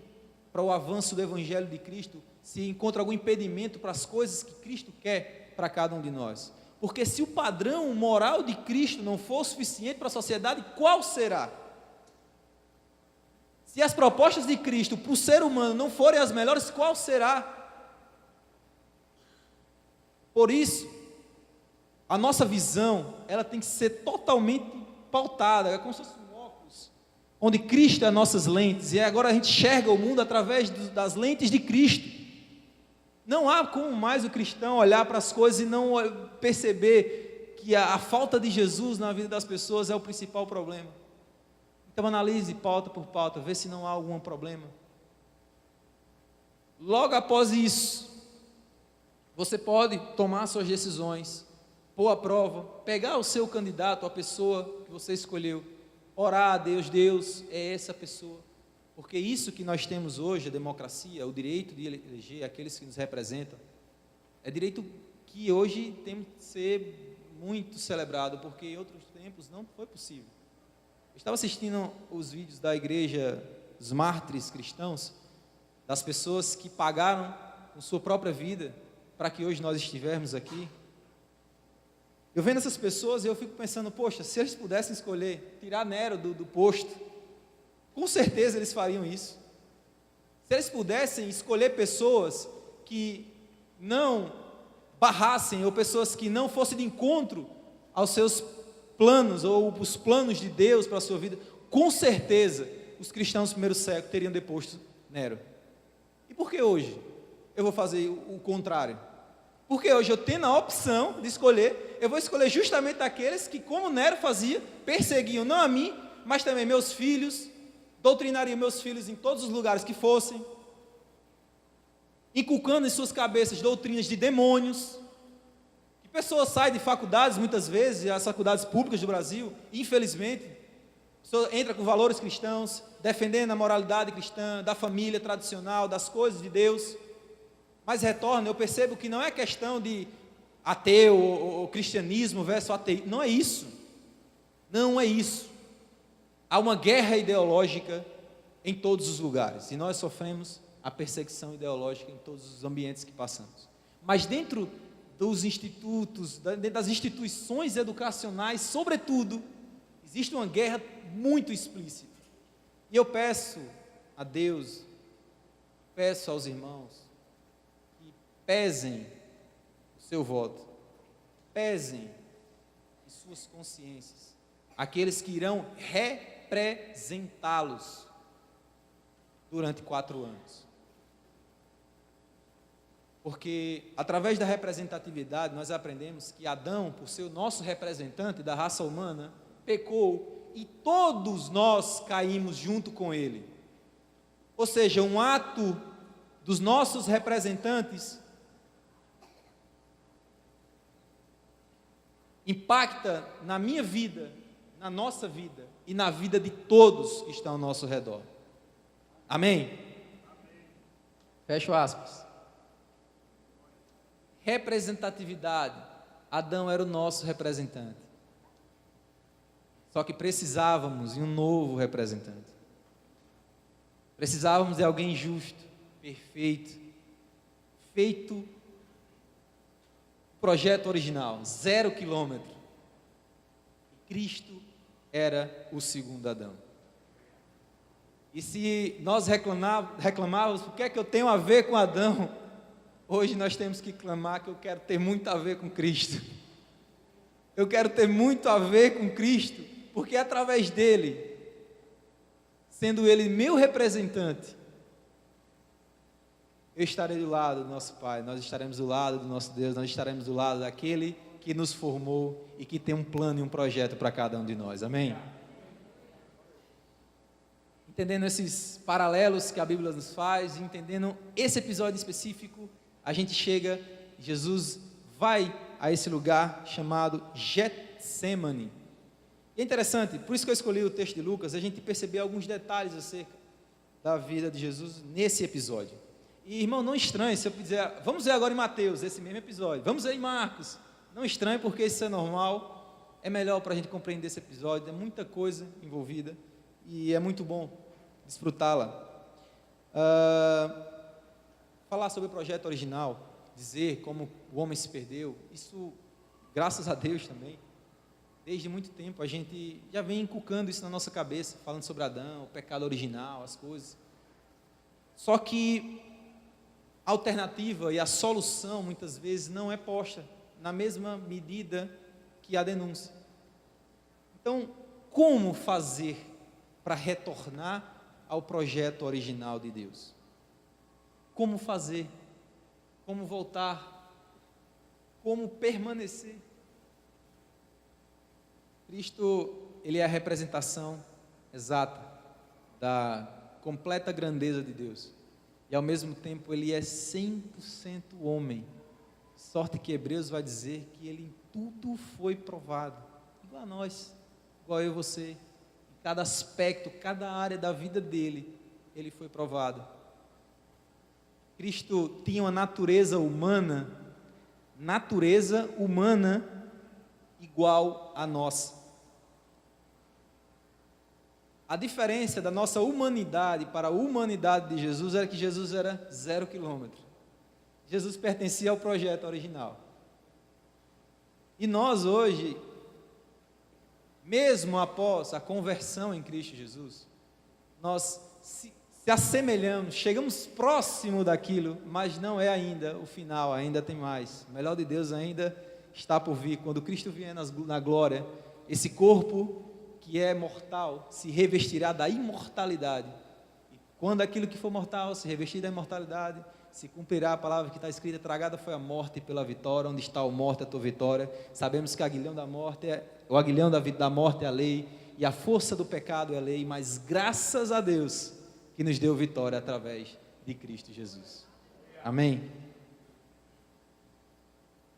para o avanço do Evangelho de Cristo, se encontra algum impedimento para as coisas que Cristo quer para cada um de nós. Porque se o padrão moral de Cristo não for suficiente para a sociedade, qual será? Se as propostas de Cristo para o ser humano não forem as melhores, qual será? Por isso, a nossa visão, ela tem que ser totalmente pautada, é como se fosse um óculos, onde Cristo é as nossas lentes, e agora a gente enxerga o mundo através das lentes de Cristo. Não há como mais o cristão olhar para as coisas e não perceber que a falta de Jesus na vida das pessoas é o principal problema. Então analise pauta por pauta, vê se não há algum problema. Logo após isso, você pode tomar suas decisões, pôr à prova, pegar o seu candidato, a pessoa que você escolheu, orar a Deus, Deus é essa pessoa. Porque isso que nós temos hoje, a democracia, o direito de eleger aqueles que nos representam, é direito que hoje tem que ser muito celebrado, porque em outros tempos não foi possível. Eu estava assistindo os vídeos da igreja dos mártires cristãos, das pessoas que pagaram com sua própria vida para que hoje nós estivermos aqui. Eu vendo essas pessoas, eu fico pensando, poxa, se eles pudessem escolher tirar Nero do posto, com certeza eles fariam isso. Se eles pudessem escolher pessoas que não barrassem, ou pessoas que não fossem de encontro aos seus planos, ou os planos de Deus para a sua vida, com certeza os cristãos do primeiro século teriam deposto Nero. E por que hoje eu vou fazer o contrário? Porque hoje eu tendo a opção de escolher, eu vou escolher justamente aqueles que, como Nero fazia, perseguiam não a mim, mas também meus filhos, doutrinariam meus filhos em todos os lugares que fossem, inculcando em suas cabeças doutrinas de demônios. Que pessoas saem de faculdades, muitas vezes, as faculdades públicas do Brasil, infelizmente, a pessoa entra com valores cristãos, defendendo a moralidade cristã, da família tradicional, das coisas de Deus, mas retorna, eu percebo que não é questão de ateu ou cristianismo versus ateu, não é isso, não é isso. Há uma guerra ideológica em todos os lugares, e nós sofremos a perseguição ideológica em todos os ambientes que passamos. Mas dentro dos institutos, dentro das instituições educacionais, sobretudo, existe uma guerra muito explícita. E eu peço a Deus, peço aos irmãos, que pesem o seu voto, pesem em suas consciências, aqueles que irão representá-los durante 4 anos. Porque através da representatividade nós aprendemos que Adão, por ser o nosso representante da raça humana, pecou e todos nós caímos junto com ele. Ou seja, um ato dos nossos representantes impacta na minha vida, na nossa vida e na vida de todos que estão ao nosso redor. Amém? Fecho aspas. Representatividade. Adão era o nosso representante. Só que precisávamos de um novo representante. Precisávamos de alguém justo, perfeito, feito projeto original, 0 quilômetro. Cristo era o segundo Adão. E se nós reclamávamos, o que é que eu tenho a ver com Adão? Hoje nós temos que clamar que eu quero ter muito a ver com Cristo. Eu quero ter muito a ver com Cristo, porque através dele, sendo ele meu representante, eu estarei do lado do nosso Pai, nós estaremos do lado do nosso Deus, nós estaremos do lado daquele que nos formou e que tem um plano e um projeto para cada um de nós, amém? Entendendo esses paralelos que a Bíblia nos faz, entendendo esse episódio específico, a gente chega, Jesus vai a esse lugar chamado Getsemane. E é interessante, por isso que eu escolhi o texto de Lucas, a gente perceber alguns detalhes acerca da vida de Jesus nesse episódio. E irmão, não estranhe se eu dizer, vamos ver agora em Mateus, esse mesmo episódio, vamos ver em Marcos, não estranhe porque isso é normal, é melhor para a gente compreender esse episódio, é muita coisa envolvida e é muito bom desfrutá-la. Falar sobre o projeto original, dizer como o homem se perdeu, isso, graças a Deus também, desde muito tempo a gente já vem inculcando isso na nossa cabeça, falando sobre Adão, o pecado original, as coisas. Só que a alternativa e a solução muitas vezes não é posta na mesma medida que a denúncia. Então, como fazer para retornar ao projeto original de Deus? Como fazer? Como voltar? Como permanecer? Cristo, ele é a representação exata da completa grandeza de Deus. E ao mesmo tempo ele é 100% homem. Sorte que Hebreus vai dizer que ele em tudo foi provado. Igual a nós, igual eu e você. Em cada aspecto, cada área da vida dele, ele foi provado. Cristo tinha uma natureza humana igual a nossa. A diferença da nossa humanidade para a humanidade de Jesus era que Jesus era 0 quilômetro. Jesus pertencia ao projeto original. E nós hoje, mesmo após a conversão em Cristo Jesus, nós se assemelhamos, chegamos próximo daquilo, mas não é ainda o final, ainda tem mais. O melhor de Deus ainda está por vir. Quando Cristo vier na glória, esse corpo que é mortal se revestirá da imortalidade. E quando aquilo que for mortal se revestir da imortalidade, se cumprirá a palavra que está escrita: tragada foi a morte pela vitória. Onde está a morte, a tua vitória? Sabemos que o aguilhão da morte é a lei, e a força do pecado é a lei, mas graças a Deus que nos deu vitória através de Cristo Jesus. Amém?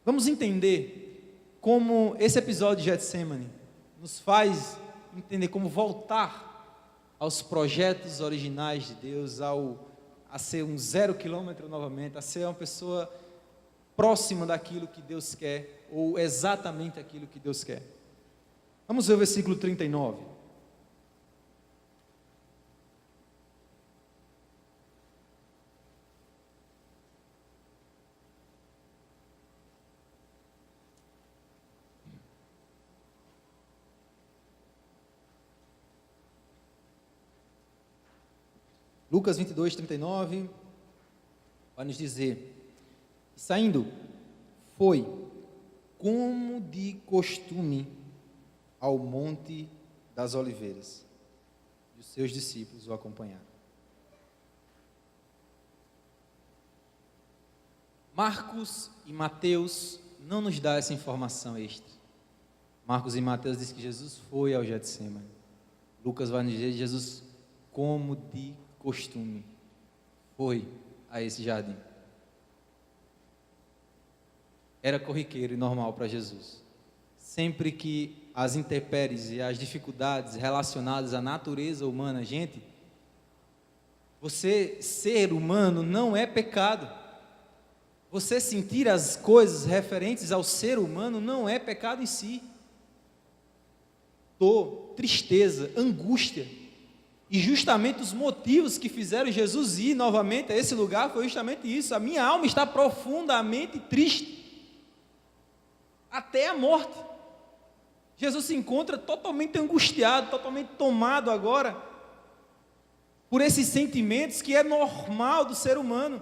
Vamos entender como esse episódio de Getsemane nos faz entender como voltar aos projetos originais de Deus, a ser um 0 quilômetro novamente, a ser uma pessoa próxima daquilo que Deus quer, ou exatamente aquilo que Deus quer. Vamos ver o versículo 39. Lucas 22, 39, vai nos dizer: saindo, foi, como de costume, ao Monte das Oliveiras, e os seus discípulos o acompanharam. Marcos e Mateus não nos dão essa informação extra. Marcos e Mateus dizem que Jesus foi ao Getsemane. Lucas vai nos dizer que Jesus, como de costume, foi a esse jardim. Era corriqueiro e normal para Jesus. Sempre que às intempéries e às dificuldades relacionadas à natureza humana, gente, você ser humano não é pecado. Você sentir as coisas referentes ao ser humano não é pecado em si. Dor, tristeza, angústia, e justamente os motivos que fizeram Jesus ir novamente a esse lugar foi justamente isso. A minha alma está profundamente triste, até a morte. Jesus se encontra totalmente angustiado, totalmente tomado agora por esses sentimentos que é normal do ser humano.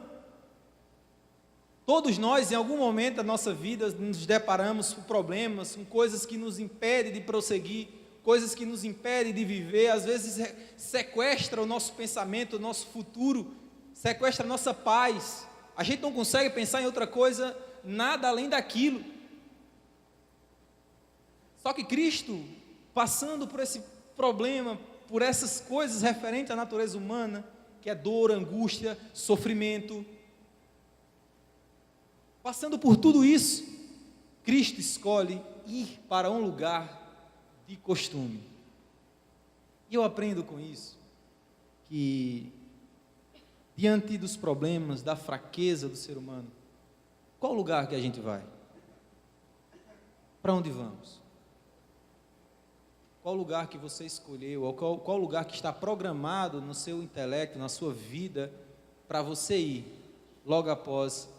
Todos nós, em algum momento da nossa vida, nos deparamos com problemas, com coisas que nos impedem de prosseguir, coisas que nos impedem de viver, às vezes sequestra o nosso pensamento, o nosso futuro, sequestra a nossa paz. A gente não consegue pensar em outra coisa, nada além daquilo. Só que Cristo, passando por esse problema, por essas coisas referentes à natureza humana, que é dor, angústia, sofrimento, passando por tudo isso, Cristo escolhe ir para um lugar de costume. E eu aprendo com isso, que diante dos problemas, da fraqueza do ser humano, qual lugar que a gente vai? Para onde vamos? Qual lugar que você escolheu, ou qual lugar que está programado no seu intelecto, na sua vida, para você ir, logo após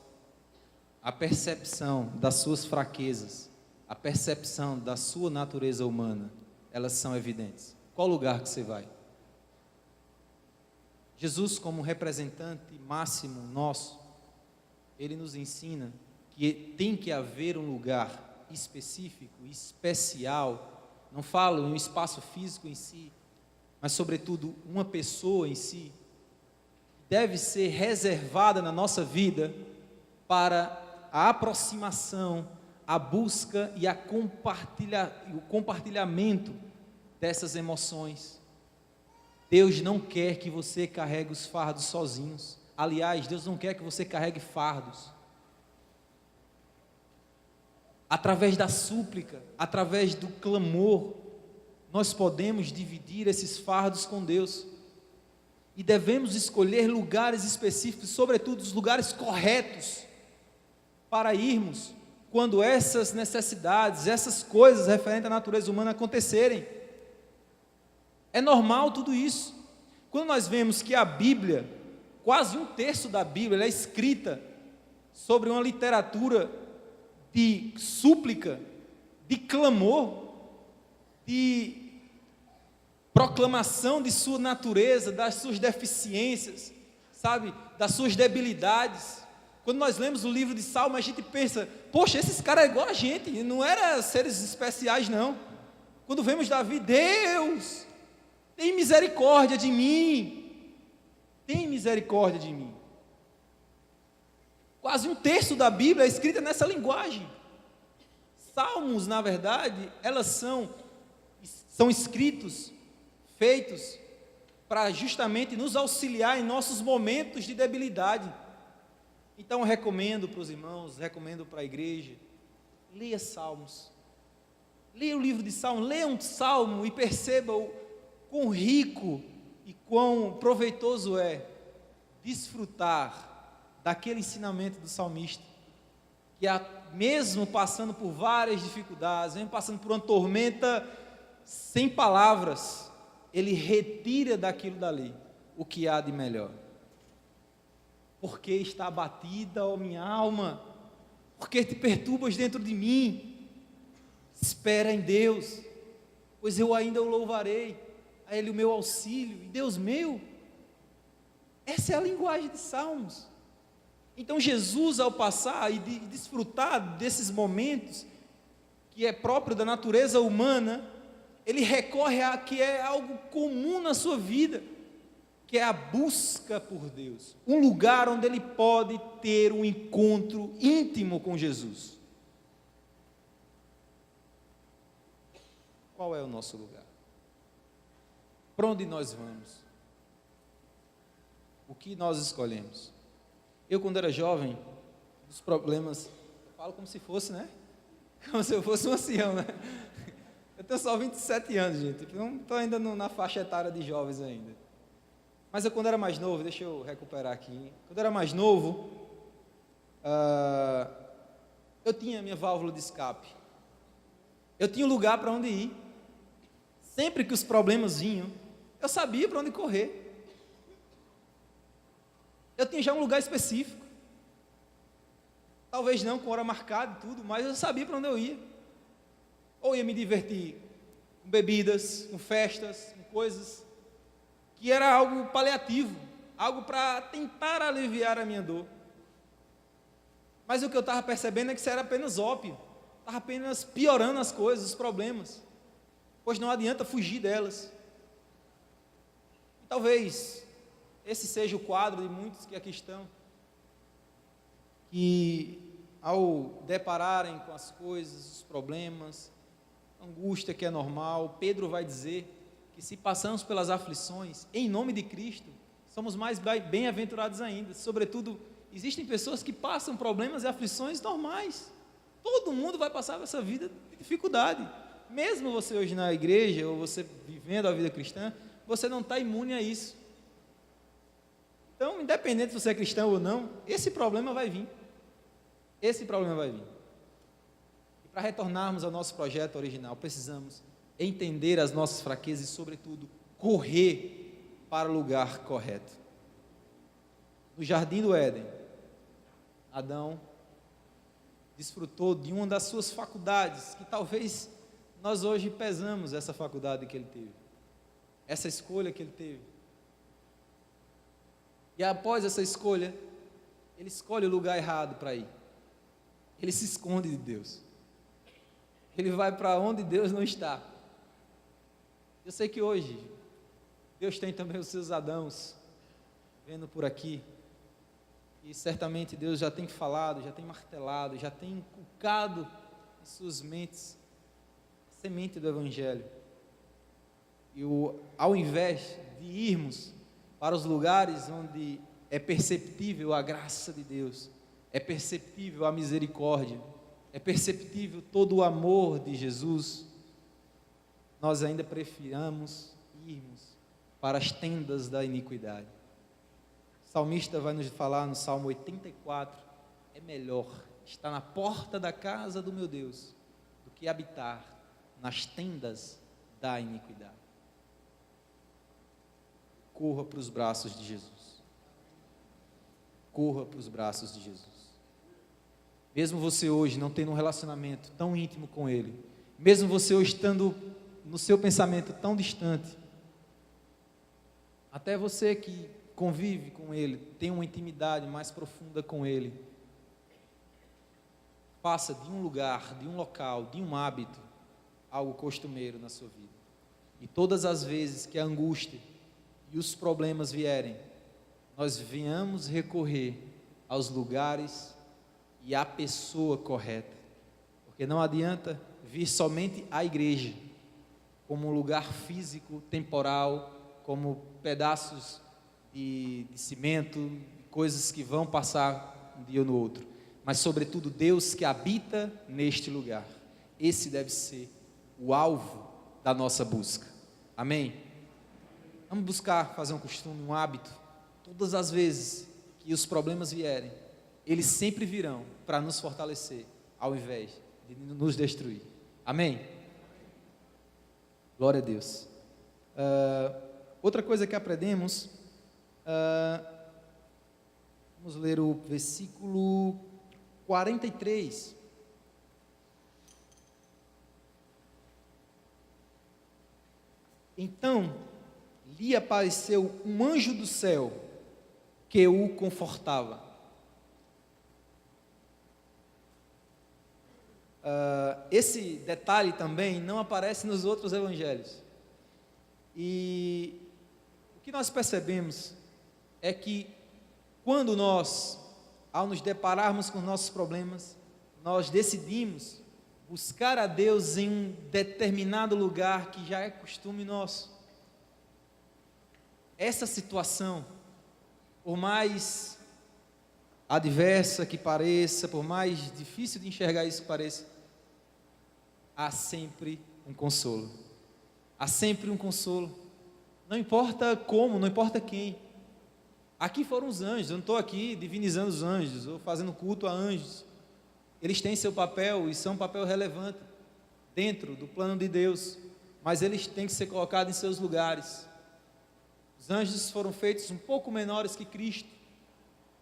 a percepção das suas fraquezas, a percepção da sua natureza humana, elas são evidentes. Qual lugar que você vai? Jesus, como representante máximo nosso, ele nos ensina que tem que haver um lugar específico, especial. Não falo em um espaço físico em si, mas sobretudo uma pessoa em si, deve ser reservada na nossa vida para a aproximação, a busca e o compartilhamento dessas emoções. Deus não quer que você carregue os fardos sozinhos. Aliás, Deus não quer que você carregue fardos. Através da súplica, através do clamor, nós podemos dividir esses fardos com Deus. E devemos escolher lugares específicos, sobretudo os lugares corretos, para irmos quando essas necessidades, essas coisas referentes à natureza humana acontecerem. É normal tudo isso. Quando nós vemos que a Bíblia, quase um terço da Bíblia, ela é escrita sobre uma literatura de súplica, de clamor, de proclamação de sua natureza, das suas deficiências, sabe, das suas debilidades. Quando nós lemos o livro de Salmo, a gente pensa, poxa, esses caras é igual a gente, não eram seres especiais não. Quando vemos Davi, Deus, tem misericórdia de mim, tem misericórdia de mim. Quase um terço da Bíblia é escrita nessa linguagem. Salmos, na verdade, elas são escritos, feitos, para justamente nos auxiliar em nossos momentos de debilidade. Então eu recomendo para os irmãos, recomendo para a igreja, leia Salmos, leia o livro de Salmos, leia um Salmo e perceba o quão rico e quão proveitoso é desfrutar daquele ensinamento do salmista, que mesmo passando por várias dificuldades, mesmo passando por uma tormenta sem palavras, ele retira daquilo dali o que há de melhor. Porque está abatida, ó minha alma, porque te perturbas dentro de mim, espera em Deus, pois eu ainda o louvarei, a Ele o meu auxílio, e Deus meu. Essa é a linguagem de Salmos. Então Jesus, ao passar e desfrutar desses momentos, que é próprio da natureza humana, ele recorre a que é algo comum na sua vida, que é a busca por Deus, um lugar onde ele pode ter um encontro íntimo com Jesus. Qual é o nosso lugar? Para onde nós vamos? O que nós escolhemos? Eu, quando era jovem, os problemas, eu falo como se fosse, né? Como se eu fosse um ancião, né? Eu tenho só 27 anos, gente. Não estou ainda na faixa etária de jovens ainda. Mas eu, quando era mais novo, deixa eu recuperar aqui. Quando eu era mais novo, eu tinha a minha válvula de escape. Eu tinha um lugar para onde ir. Sempre que os problemas vinham, eu sabia para onde correr. Eu tinha já um lugar específico. Talvez não com hora marcada e tudo, mas eu sabia para onde eu ia. Ou ia me divertir com bebidas, com festas, com coisas que era algo paliativo, algo para tentar aliviar a minha dor. Mas o que eu estava percebendo é que isso era apenas ópio, estava apenas piorando as coisas, os problemas, pois não adianta fugir delas. E talvez esse seja o quadro de muitos que aqui estão, que ao depararem com as coisas, os problemas, a angústia que é normal, Pedro vai dizer que se passamos pelas aflições, em nome de Cristo, somos mais bem-aventurados ainda. Sobretudo, existem pessoas que passam problemas e aflições normais. Todo mundo vai passar essa vida de dificuldade. Mesmo você hoje na igreja, ou você vivendo a vida cristã, você não está imune a isso. Então, independente se você é cristão ou não, esse problema vai vir. Esse problema vai vir. E para retornarmos ao nosso projeto original, precisamos entender as nossas fraquezas e, sobretudo, correr para o lugar correto. No jardim do Éden, Adão desfrutou de uma das suas faculdades, que talvez nós hoje pesamos essa faculdade que ele teve, essa escolha que ele teve. E após essa escolha, ele escolhe o lugar errado para ir. Ele se esconde de Deus. Ele vai para onde Deus não está. Eu sei que hoje Deus tem também os seus Adãos vendo por aqui, e certamente Deus já tem falado, já tem martelado, já tem inculcado em suas mentes a semente do Evangelho. E ao invés de irmos para os lugares onde é perceptível a graça de Deus, é perceptível a misericórdia, é perceptível todo o amor de Jesus, nós ainda prefiramos irmos para as tendas da iniquidade. O salmista vai nos falar no Salmo 84, é melhor estar na porta da casa do meu Deus do que habitar nas tendas da iniquidade. Corra para os braços de Jesus. Corra para os braços de Jesus. Mesmo você hoje não tendo um relacionamento tão íntimo com Ele, mesmo você hoje estando no seu pensamento tão distante, até você que convive com Ele, tem uma intimidade mais profunda com Ele, faça de um lugar, de um local, de um hábito, algo costumeiro na sua vida. E todas as vezes que a angústia e os problemas vierem, nós venhamos recorrer aos lugares e à pessoa correta, porque não adianta vir somente à igreja como um lugar físico, temporal, como pedaços de cimento, coisas que vão passar um dia ou no outro, mas sobretudo Deus que habita neste lugar. Esse deve ser o alvo da nossa busca. Amém? Vamos buscar fazer um costume, um hábito, todas as vezes que os problemas vierem, eles sempre virão para nos fortalecer, ao invés de nos destruir. Amém? Glória a Deus. Outra coisa que aprendemos, vamos ler o versículo 43. Então lhe apareceu um anjo do céu que o confortava. Esse detalhe também não aparece nos outros evangelhos. E o que nós percebemos é que quando nós, ao nos depararmos com nossos problemas, nós decidimos buscar a Deus em um determinado lugar que já é costume nosso. Essa situação, por mais adversa que pareça, por mais difícil de enxergar isso que pareça, há sempre um consolo. Há sempre um consolo. Não importa como, não importa quem. Aqui foram os anjos, eu não estou aqui divinizando os anjos, ou fazendo culto a anjos. Eles têm seu papel, e são um papel relevante, dentro do plano de Deus, mas eles têm que ser colocados em seus lugares. Os anjos foram feitos um pouco menores que Cristo,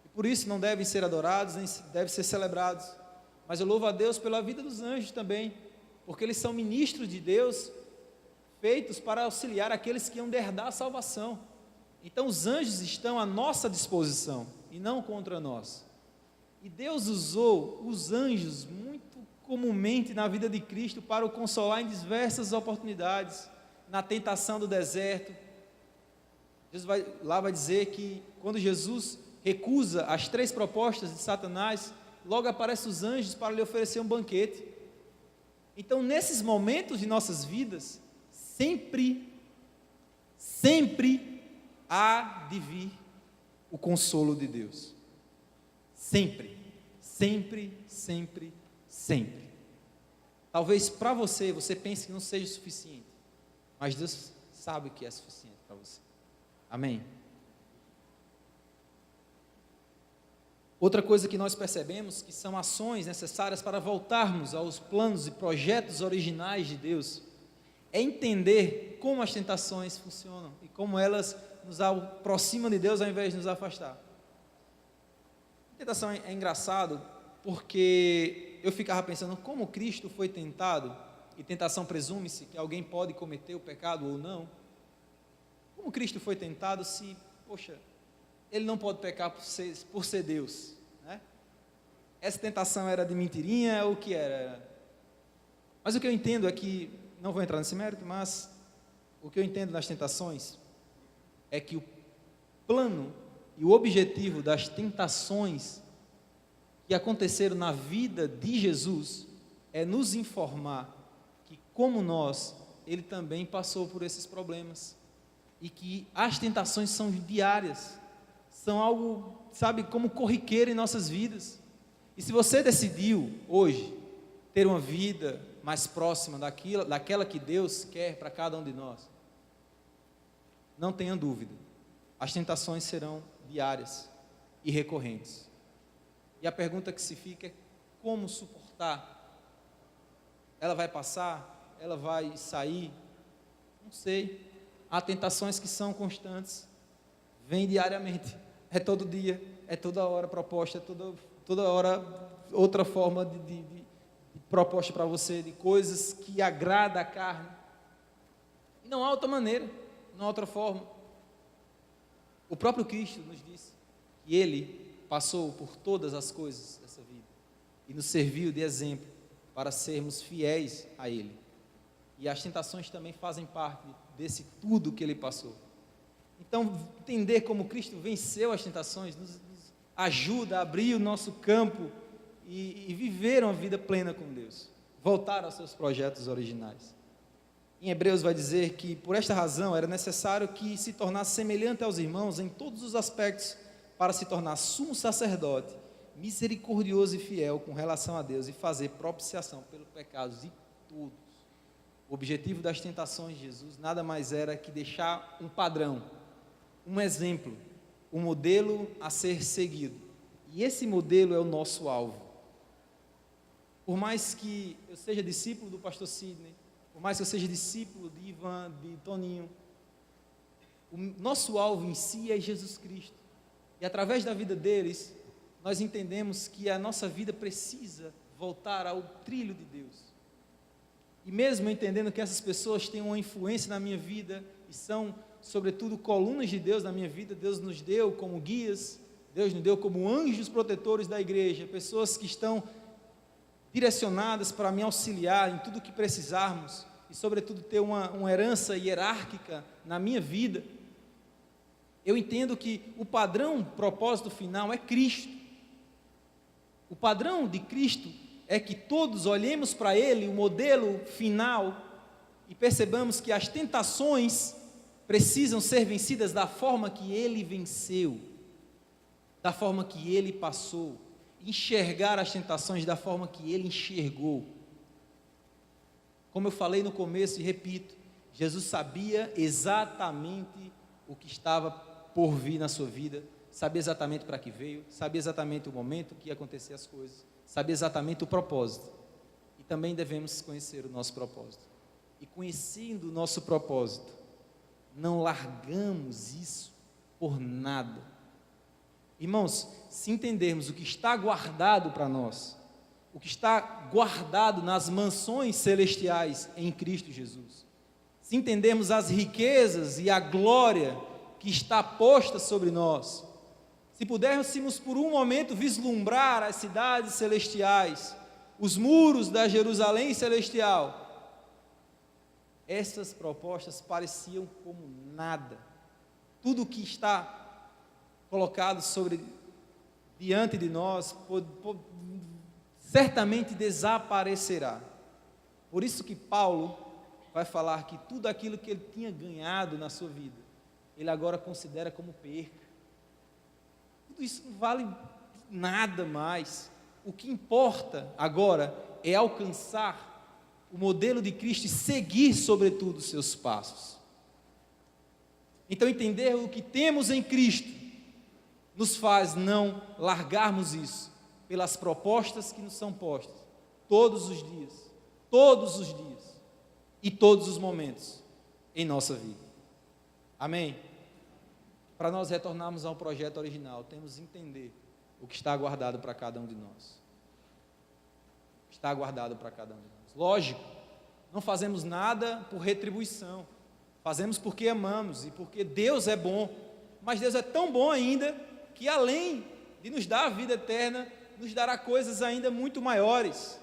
e por isso não devem ser adorados, nem devem ser celebrados. Mas eu louvo a Deus pela vida dos anjos também, porque eles são ministros de Deus, feitos para auxiliar aqueles que iam herdar a salvação. Então os anjos estão à nossa disposição, e não contra nós. E Deus usou os anjos muito comumente na vida de Cristo para o consolar em diversas oportunidades, na tentação do deserto. Jesus vai dizer que quando Jesus recusa as 3 propostas de Satanás, logo aparecem os anjos para lhe oferecer um banquete. Então, nesses momentos de nossas vidas, sempre há de vir o consolo de Deus. Sempre. Talvez para você pense que não seja suficiente, mas Deus sabe que é suficiente para você. Amém? Outra coisa que nós percebemos, que são ações necessárias para voltarmos aos planos e projetos originais de Deus, é entender como as tentações funcionam e como elas nos aproximam de Deus ao invés de nos afastar. Tentação é engraçado, porque eu ficava pensando como Cristo foi tentado, e tentação presume-se que alguém pode cometer o pecado ou não. Como Cristo foi tentado se, ele não pode pecar por ser Deus, né? Essa tentação era de mentirinha ou o que era? Mas o que eu entendo é que, não vou entrar nesse mérito, mas o que eu entendo nas tentações é que o plano e o objetivo das tentações que aconteceram na vida de Jesus é nos informar que, como nós, ele também passou por esses problemas, e que as tentações são diárias, são algo, como corriqueiro em nossas vidas. E se você decidiu hoje ter uma vida mais próxima daquela que Deus quer para cada um de nós, não tenha dúvida, as tentações serão diárias e recorrentes. E a pergunta que se fica é como suportar? Ela vai passar? Ela vai sair? Não sei. Há tentações que são constantes, vêm diariamente, é todo dia, é toda hora proposta, é toda hora outra forma de proposta para você, de coisas que agrada a carne. E não há outra maneira, não há outra forma. O próprio Cristo nos disse que Ele passou por todas as coisas dessa vida e nos serviu de exemplo para sermos fiéis a Ele. E as tentações também fazem parte desse tudo que Ele passou. Então, entender como Cristo venceu as tentações nos ajuda a abrir o nosso campo e viver uma vida plena com Deus, voltar aos seus projetos originais. Em Hebreus vai dizer que, por esta razão, era necessário que se tornasse semelhante aos irmãos em todos os aspectos, para se tornar sumo sacerdote, misericordioso e fiel com relação a Deus, e fazer propiciação pelos pecados de todos. O objetivo das tentações de Jesus nada mais era que deixar um padrão, um exemplo, um modelo a ser seguido. E esse modelo é o nosso alvo. Por mais que eu seja discípulo do pastor Sidney, por mais que eu seja discípulo de Ivan, de Toninho, o nosso alvo em si é Jesus Cristo. E através da vida deles, nós entendemos que a nossa vida precisa voltar ao trilho de Deus. E mesmo entendendo que essas pessoas têm uma influência na minha vida e são, sobretudo, colunas de Deus na minha vida, Deus nos deu como guias, Deus nos deu como anjos protetores da igreja, pessoas que estão direcionadas para me auxiliar em tudo o que precisarmos e, sobretudo, ter uma herança hierárquica na minha vida. Eu entendo que o padrão, propósito final é Cristo. O padrão de Cristo é que todos olhemos para Ele, o modelo final, e percebamos que as tentações precisam ser vencidas da forma que Ele venceu, da forma que Ele passou, enxergar as tentações da forma que Ele enxergou. Como eu falei no começo e repito, Jesus sabia exatamente o que estava por vir na sua vida, sabia exatamente para que veio, sabia exatamente o momento que ia acontecer as coisas, sabia exatamente o propósito. E também devemos conhecer o nosso propósito. E conhecendo o nosso propósito, não largamos isso por nada. Irmãos, se entendermos o que está guardado para nós, o que está guardado nas mansões celestiais em Cristo Jesus, se entendermos as riquezas e a glória que está posta sobre nós, se pudéssemos por um momento vislumbrar as cidades celestiais, os muros da Jerusalém celestial, essas propostas pareciam como nada. Tudo que está colocado diante de nós certamente desaparecerá. Por isso que Paulo vai falar que tudo aquilo que ele tinha ganhado na sua vida, ele agora considera como perca. Tudo isso não vale nada mais. O que importa agora é alcançar o modelo de Cristo e seguir, sobretudo, os seus passos. Então, entender o que temos em Cristo nos faz não largarmos isso pelas propostas que nos são postas todos os dias e todos os momentos em nossa vida. Amém? Para nós retornarmos ao projeto original, temos que entender o que está guardado para cada um de nós. Está guardado para cada um de nós. Lógico, não fazemos nada por retribuição, fazemos porque amamos e porque Deus é bom, mas Deus é tão bom ainda que além de nos dar a vida eterna, nos dará coisas ainda muito maiores.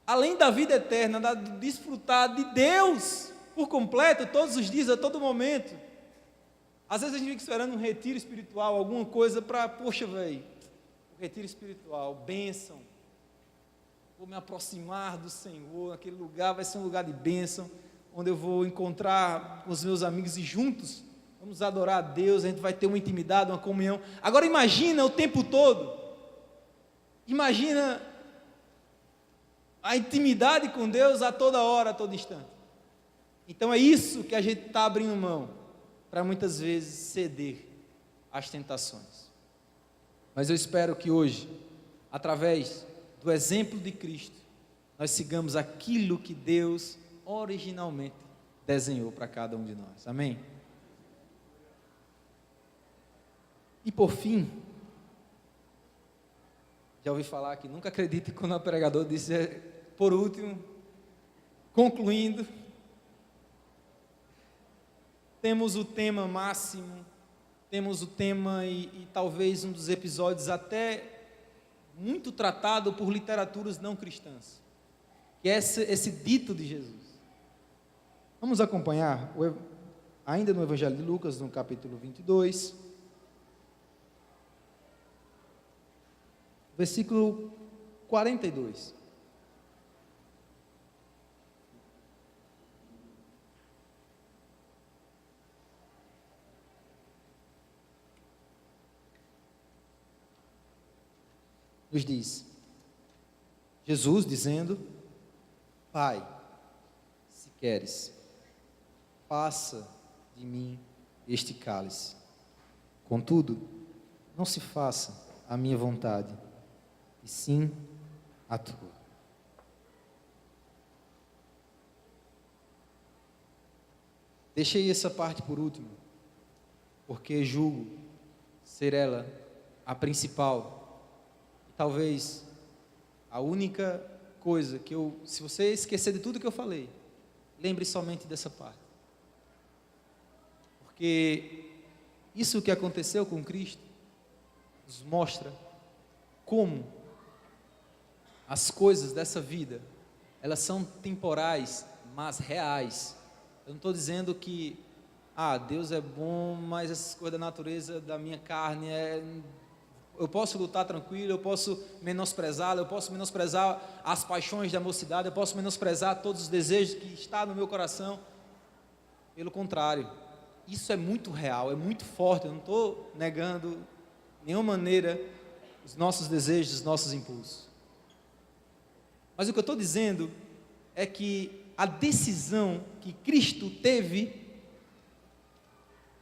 Além da vida eterna, de desfrutar de Deus por completo, todos os dias, a todo momento. Às vezes a gente fica esperando um retiro espiritual, alguma coisa para, poxa, velho, retiro espiritual, bênção, vou me aproximar do Senhor, aquele lugar vai ser um lugar de bênção, onde eu vou encontrar com os meus amigos e juntos vamos adorar a Deus, a gente vai ter uma intimidade, uma comunhão. Agora imagina o tempo todo, imagina a intimidade com Deus a toda hora, a todo instante. Então é isso que a gente está abrindo mão, para muitas vezes ceder às tentações. Mas eu espero que hoje, através do exemplo de Cristo, nós sigamos aquilo que Deus originalmente desenhou para cada um de nós. Amém? E por fim, já ouvi falar que nunca acredite quando o pregador disse, por último, concluindo, temos o tema máximo, temos o tema e talvez um dos episódios até muito tratado por literaturas não cristãs, que é esse dito de Jesus. Vamos acompanhar, ainda no Evangelho de Lucas, no capítulo 22, versículo 42. Nos diz, Jesus dizendo, Pai, se queres, passa de mim este cálice. Contudo, não se faça a minha vontade, e sim a tua. Deixei essa parte por último, porque julgo ser ela a principal, e talvez a única coisa que se você esquecer de tudo que eu falei, lembre somente dessa parte. Porque isso que aconteceu com Cristo nos mostra como as coisas dessa vida, elas são temporais, mas reais. Eu não estou dizendo que, Deus é bom, mas essas coisas da natureza da minha carne, eu posso lutar tranquilo, eu posso menosprezá-la, eu posso menosprezar as paixões da mocidade, eu posso menosprezar todos os desejos que estão no meu coração. Pelo contrário, isso é muito real, é muito forte, eu não estou negando de nenhuma maneira os nossos desejos, os nossos impulsos. Mas o que eu estou dizendo é que a decisão que Cristo teve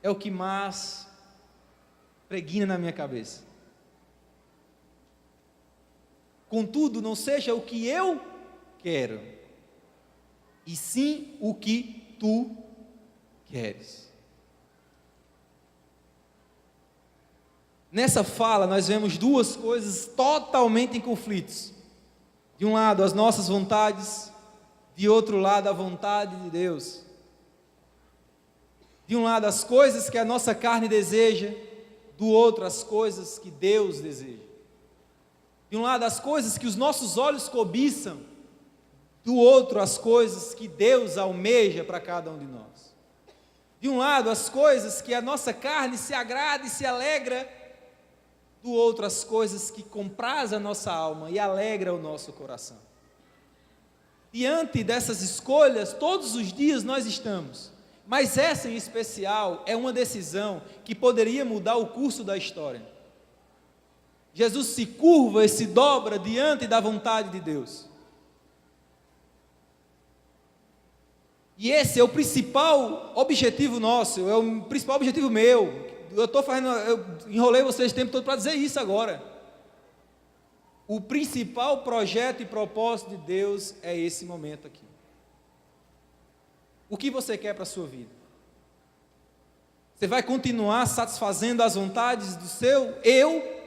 é o que mais pregna na minha cabeça. Contudo, não seja o que eu quero, e sim o que tu queres. Nessa fala nós vemos duas coisas totalmente em conflitos. De um lado as nossas vontades, de outro lado a vontade de Deus. De um lado as coisas que a nossa carne deseja, do outro as coisas que Deus deseja. De um lado as coisas que os nossos olhos cobiçam, do outro as coisas que Deus almeja para cada um de nós. De um lado as coisas que a nossa carne se agrada e se alegra, do outro as coisas que compraz a nossa alma e alegra o nosso coração. Diante dessas escolhas, todos os dias nós estamos, mas essa em especial é uma decisão que poderia mudar o curso da história. Jesus se curva e se dobra diante da vontade de Deus. E esse é o principal objetivo nosso, é o principal objetivo meu. Eu enrolei vocês o tempo todo para dizer isso agora. O principal projeto e propósito de Deus é esse momento aqui. O que você quer para a sua vida? Você vai continuar satisfazendo as vontades do seu eu?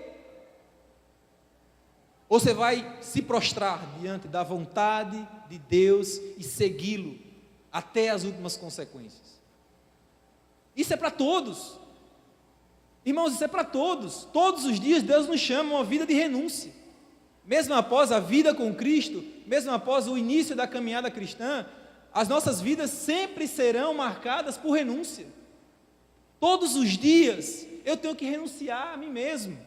Ou você vai se prostrar diante da vontade de Deus e segui-lo até as últimas consequências? Isso é para todos. Irmãos, isso é para todos. Todos os dias Deus nos chama a uma vida de renúncia. Mesmo após a vida com Cristo, mesmo após o início da caminhada cristã, as nossas vidas sempre serão marcadas por renúncia. Todos os dias eu tenho que renunciar a mim mesmo.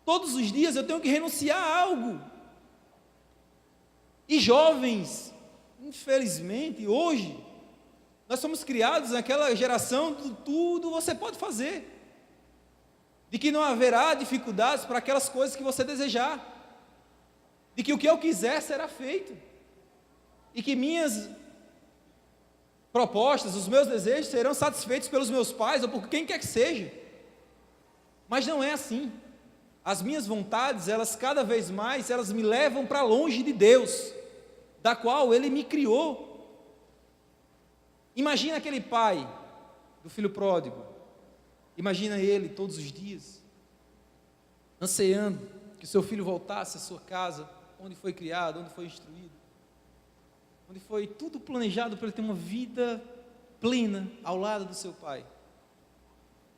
Todos os dias eu tenho que renunciar a algo. E jovens, infelizmente, hoje, nós somos criados naquela geração do tudo você pode fazer. De que não haverá dificuldades para aquelas coisas que você desejar. De que o que eu quiser será feito. E que minhas propostas, os meus desejos serão satisfeitos pelos meus pais ou por quem quer que seja. Mas não é assim. As minhas vontades, elas cada vez mais, elas me levam para longe de Deus, da qual Ele me criou. Imagina aquele pai do filho pródigo. Imagina ele todos os dias, ansiando que o seu filho voltasse à sua casa, onde foi criado, onde foi instruído, onde foi tudo planejado para ele ter uma vida plena ao lado do seu pai.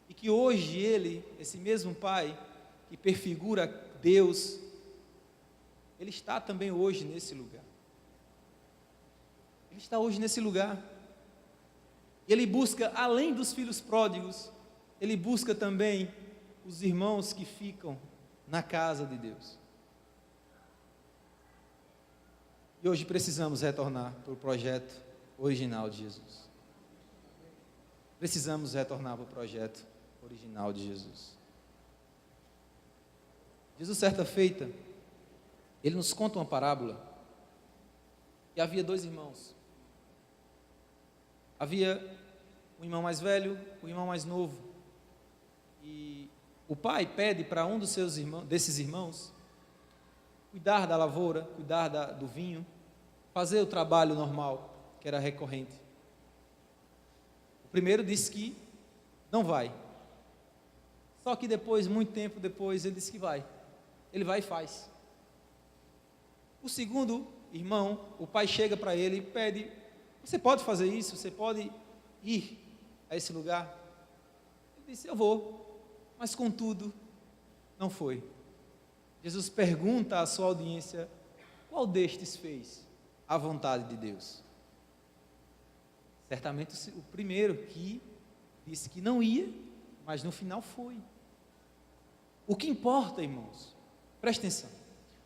E que hoje ele, esse mesmo pai, que perfigura Deus, ele está também hoje nesse lugar. Ele está hoje nesse lugar. E ele busca, além dos filhos pródigos, ele busca também os irmãos que ficam na casa de Deus. E hoje precisamos retornar para o projeto original de Jesus. Precisamos retornar para o projeto original de Jesus. Jesus, certa feita, ele nos conta uma parábola que havia dois irmãos. Havia um irmão mais velho, um irmão mais novo. E o pai pede para um desses irmãos cuidar da lavoura, cuidar do vinho, fazer o trabalho normal, que era recorrente. O primeiro disse que não vai. Só que depois, muito tempo depois, ele disse que vai. Ele vai e faz. O segundo irmão, o pai chega para ele e pede: você pode fazer isso? Você pode ir a esse lugar? Ele disse: eu vou. Mas contudo, não foi. Jesus pergunta à sua audiência: qual destes fez a vontade de Deus? Certamente o primeiro, que disse que não ia, mas no final foi. O que importa, irmãos, presta atenção,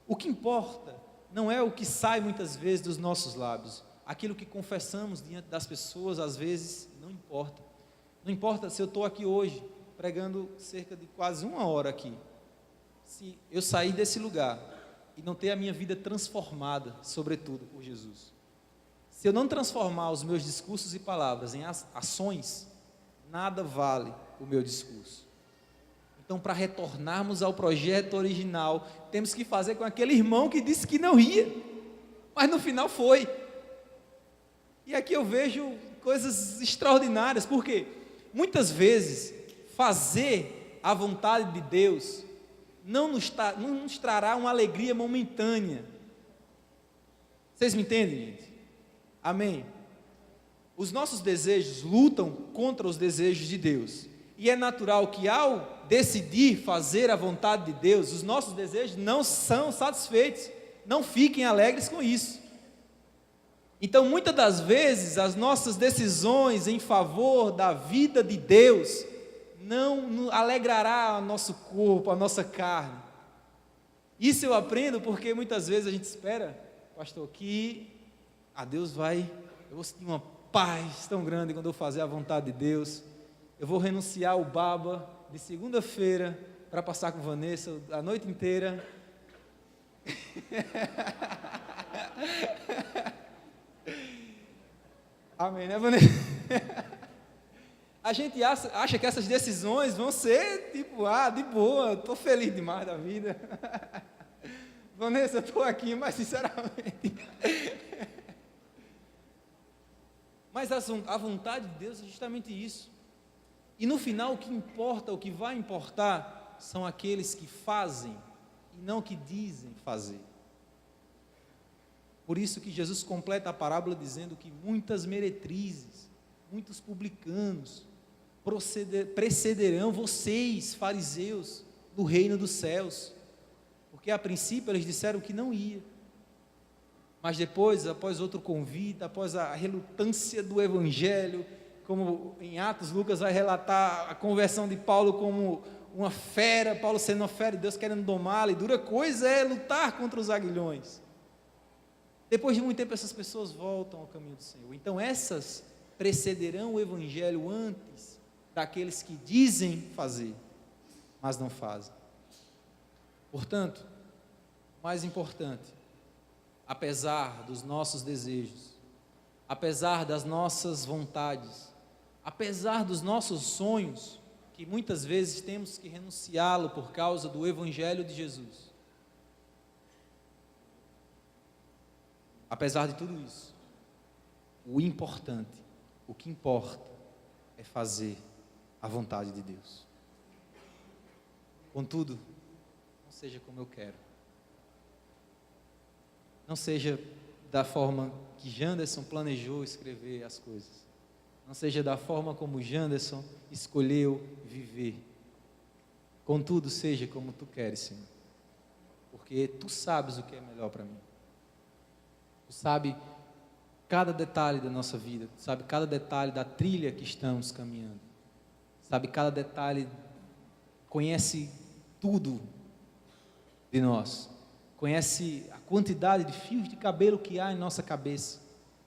o que importa não é o que sai muitas vezes dos nossos lábios. Aquilo que confessamos diante das pessoas, às vezes, não importa. Não importa se eu estou aqui hoje, pregando cerca de quase 1 hora aqui. Se eu sair desse lugar e não ter a minha vida transformada, sobretudo, por Jesus. Se eu não transformar os meus discursos e palavras em ações, nada vale o meu discurso. Então, para retornarmos ao projeto original, temos que fazer com aquele irmão que disse que não ia, mas no final foi. E aqui eu vejo coisas extraordinárias, porque muitas vezes fazer a vontade de Deus não nos trará uma alegria momentânea. Vocês me entendem, gente? Amém? Os nossos desejos lutam contra os desejos de Deus. E é natural que ao decidir fazer a vontade de Deus, os nossos desejos não são satisfeitos. Não fiquem alegres com isso. Então, muitas das vezes, as nossas decisões em favor da vida de Deus não alegrará o nosso corpo, a nossa carne. Isso eu aprendo porque muitas vezes a gente espera, pastor, que Deus eu vou sentir uma paz tão grande quando eu fazer a vontade de Deus. Eu vou renunciar ao baba de segunda-feira para passar com Vanessa a noite inteira. Amém, né, Vanessa? A gente acha que essas decisões vão ser tipo, de boa, estou feliz demais da vida. Vanessa, eu estou aqui, mas sinceramente. Mas a vontade de Deus é justamente isso. E no final o que importa, o que vai importar, são aqueles que fazem e não que dizem fazer. Por isso que Jesus completa a parábola dizendo que muitas meretrizes, muitos publicanos precederão vocês, fariseus, no reino dos céus. Porque a princípio eles disseram que não ia. Mas depois, após outro convite, após a relutância do evangelho, como em Atos, Lucas vai relatar a conversão de Paulo como uma fera, Paulo sendo uma fera e Deus querendo domá-lo, e dura coisa é lutar contra os aguilhões. Depois de muito tempo essas pessoas voltam ao caminho do Senhor. Então essas precederão o evangelho antes daqueles que dizem fazer, mas não fazem. Portanto, o mais importante, apesar dos nossos desejos, apesar das nossas vontades, apesar dos nossos sonhos, que muitas vezes temos que renunciá-lo por causa do Evangelho de Jesus. Apesar de tudo isso, o importante, o que importa, é fazer a vontade de Deus. Contudo, não seja como eu quero. Não seja da forma que Janderson planejou escrever as coisas. Não seja da forma como Janderson escolheu viver. Contudo, seja como tu queres, Senhor. Porque tu sabes o que é melhor para mim. Tu sabe cada detalhe da nossa vida. Tu sabe cada detalhe da trilha que estamos caminhando. Sabe cada detalhe, conhece tudo de nós. Conhece a quantidade de fios de cabelo que há em nossa cabeça.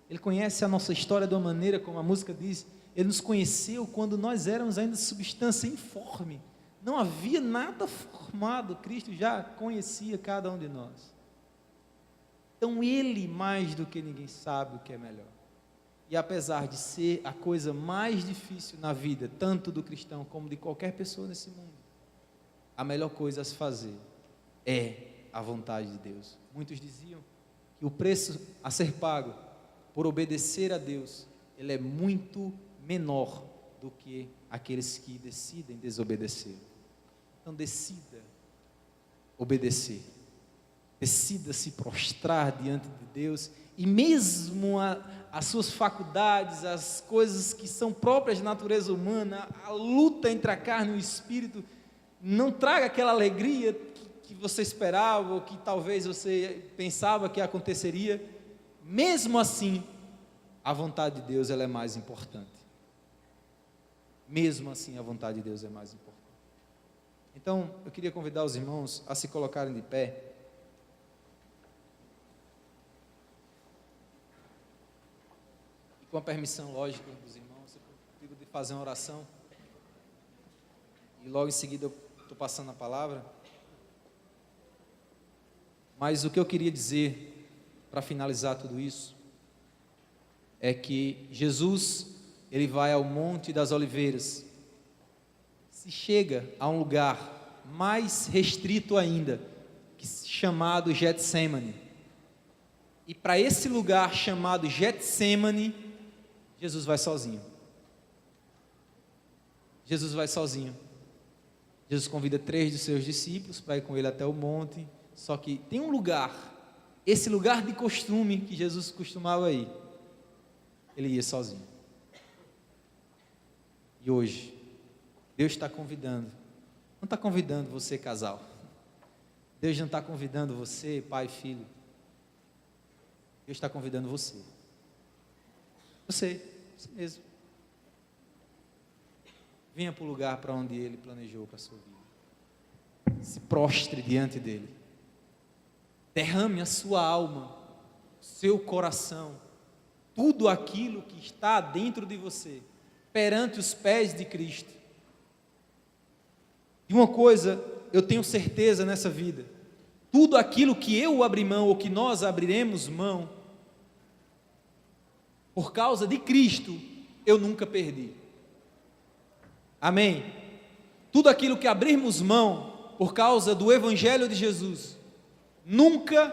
Ele conhece a nossa história de uma maneira, como a música diz, Ele nos conheceu quando nós éramos ainda substância informe. Não havia nada formado, Cristo já conhecia cada um de nós. Então Ele, mais do que ninguém, sabe o que é melhor. E apesar de ser a coisa mais difícil na vida, tanto do cristão como de qualquer pessoa nesse mundo, a melhor coisa a se fazer é a vontade de Deus. Muitos diziam que o preço a ser pago por obedecer a Deus, ele é muito menor do que aqueles que decidem desobedecer. Então decida obedecer, decida se prostrar diante de Deus, e mesmo as suas faculdades, as coisas que são próprias da natureza humana, a luta entre a carne e o espírito, não traga aquela alegria que você esperava, ou que talvez você pensava que aconteceria. Mesmo assim, a vontade de Deus ela é mais importante. Mesmo assim, a vontade de Deus é mais importante. Então, eu queria convidar os irmãos a se colocarem de pé. E com a permissão lógica dos irmãos, eu consigo de fazer uma oração. E logo em seguida eu estou passando a palavra. Mas o que eu queria dizer, para finalizar tudo isso, é que Jesus, ele vai ao Monte das Oliveiras, se chega a um lugar mais restrito ainda, chamado Getsemane. E para esse lugar chamado Getsemane, Jesus vai sozinho. Jesus vai sozinho. Jesus convida 3 dos seus discípulos para ir com ele até o monte. Só que tem um lugar, esse lugar de costume que Jesus costumava ir, ele ia sozinho. E hoje, Deus está convidando, não está convidando você, casal. Deus não está convidando você, pai e filho. Deus está convidando você. Você mesmo. Venha para o lugar para onde Ele planejou para a sua vida. Se prostre diante dEle. Derrame a sua alma, seu coração, tudo aquilo que está dentro de você, perante os pés de Cristo. E uma coisa eu tenho certeza nessa vida: tudo aquilo que eu abri mão, ou que nós abriremos mão, por causa de Cristo, eu nunca perdi. Amém? Tudo aquilo que abrirmos mão, por causa do Evangelho de Jesus, nunca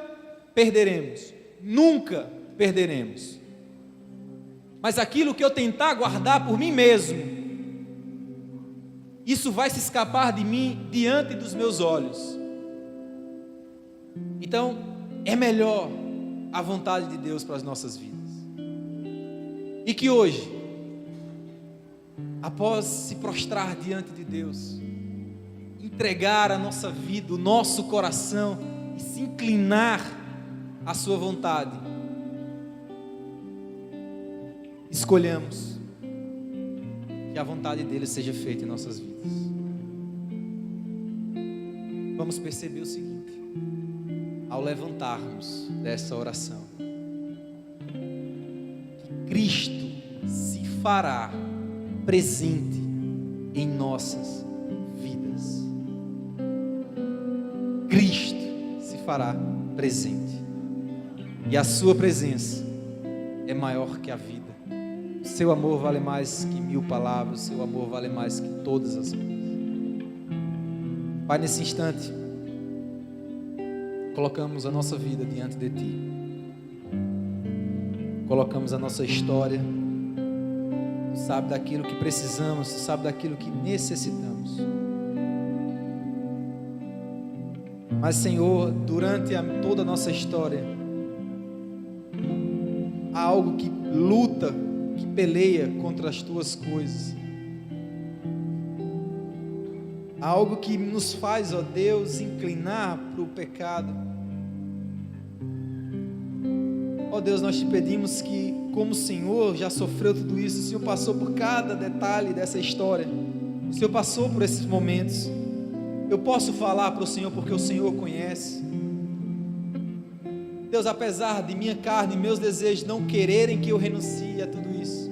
perderemos. Nunca perderemos. Mas aquilo que eu tentar guardar por mim mesmo, isso vai se escapar de mim diante dos meus olhos. Então, é melhor a vontade de Deus para as nossas vidas. E que hoje, após se prostrar diante de Deus, entregar a nossa vida, o nosso coração e se inclinar à sua vontade, escolhamos que a vontade dele seja feita em nossas vidas. Vamos perceber o seguinte: ao levantarmos dessa oração, que Cristo se fará presente em nossas vidas. Cristo se fará presente, e a sua presença é maior que a vida. O seu amor vale mais que 1000 palavras, o seu amor vale mais que todas as coisas. Pai, nesse instante, colocamos a nossa vida diante de Ti, colocamos a nossa história. Tu sabe daquilo que precisamos, Tu sabe daquilo que necessitamos. Mas, Senhor, durante toda a nossa história, há algo que luta, que peleia contra as Tuas coisas. Há algo que nos faz, ó Deus, inclinar para o pecado. Ó Deus, nós Te pedimos que, como o Senhor já sofreu tudo isso, o Senhor passou por cada detalhe dessa história, o Senhor passou por esses momentos. Eu posso falar para o Senhor porque o Senhor conhece. Deus, apesar de minha carne e meus desejos não quererem que eu renuncie a tudo isso,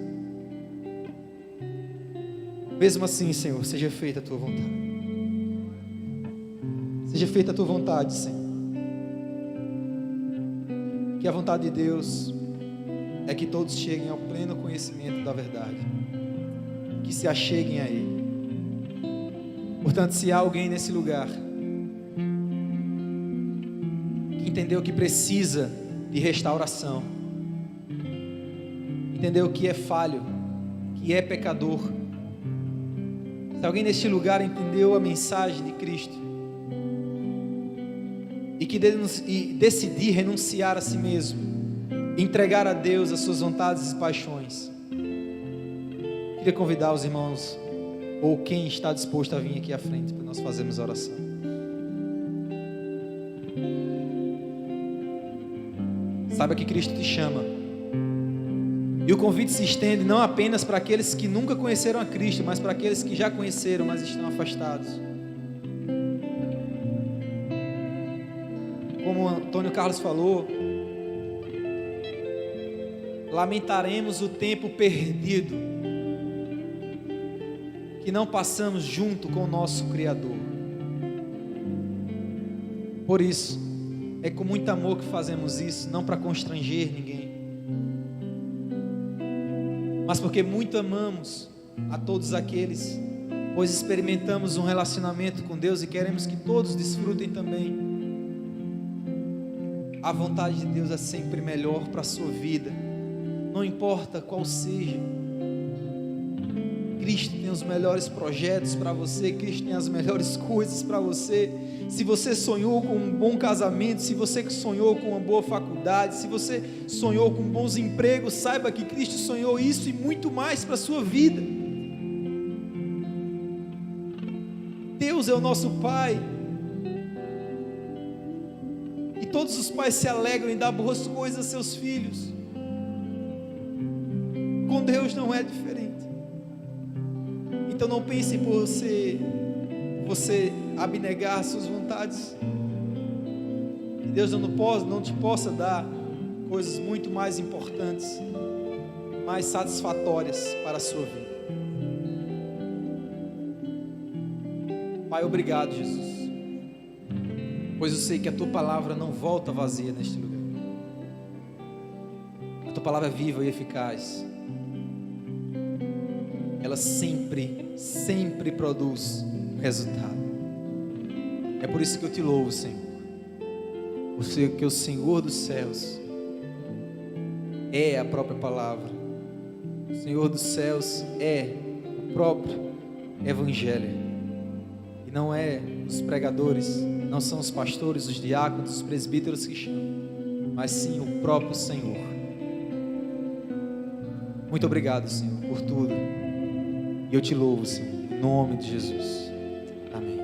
mesmo assim, Senhor, seja feita a Tua vontade. Seja feita a Tua vontade, Senhor. Que a vontade de Deus é que todos cheguem ao pleno conhecimento da verdade, que se acheguem a Ele. Portanto, se há alguém nesse lugar que entendeu que precisa de restauração, entendeu que é falho, que é pecador, se alguém neste lugar entendeu a mensagem de Cristo e que decidir renunciar a si mesmo, entregar a Deus as suas vontades e paixões, queria convidar os irmãos ou quem está disposto a vir aqui à frente para nós fazermos a oração. Saiba que Cristo te chama, e o convite se estende não apenas para aqueles que nunca conheceram a Cristo, mas para aqueles que já conheceram, mas estão afastados. Como o Antônio Carlos falou, lamentaremos o tempo perdido que não passamos junto com o nosso Criador. Por isso, É com muito amor que fazemos isso, não para constranger ninguém, mas porque muito amamos a todos aqueles, pois experimentamos um relacionamento com Deus e queremos que todos desfrutem também. A vontade de Deus é sempre melhor para a sua vida, não importa qual seja. Cristo tem os melhores projetos para você, Cristo tem as melhores coisas para você. Se você sonhou com um bom casamento, se você sonhou com uma boa faculdade, se você sonhou com bons empregos, saiba que Cristo sonhou isso e muito mais para a sua vida. Deus é o nosso Pai, e todos os pais se alegram em dar boas coisas a seus filhos. Com Deus não é diferente. Então não pense por você abnegar suas vontades, que Deus não te possa dar coisas muito mais importantes, mais satisfatórias para a sua vida. Pai, obrigado, Jesus, pois eu sei que a Tua palavra não volta vazia neste lugar. A Tua palavra é viva e eficaz. Ela sempre produz um resultado. É por isso que eu te louvo, Senhor. Porque o Senhor dos céus é a própria palavra. O Senhor dos céus é o próprio Evangelho. E não é os pregadores, não são os pastores, os diáconos, os presbíteros que chamam, mas sim o próprio Senhor. Muito obrigado, Senhor, por tudo. E eu te louvo, Senhor, em nome de Jesus. Amém.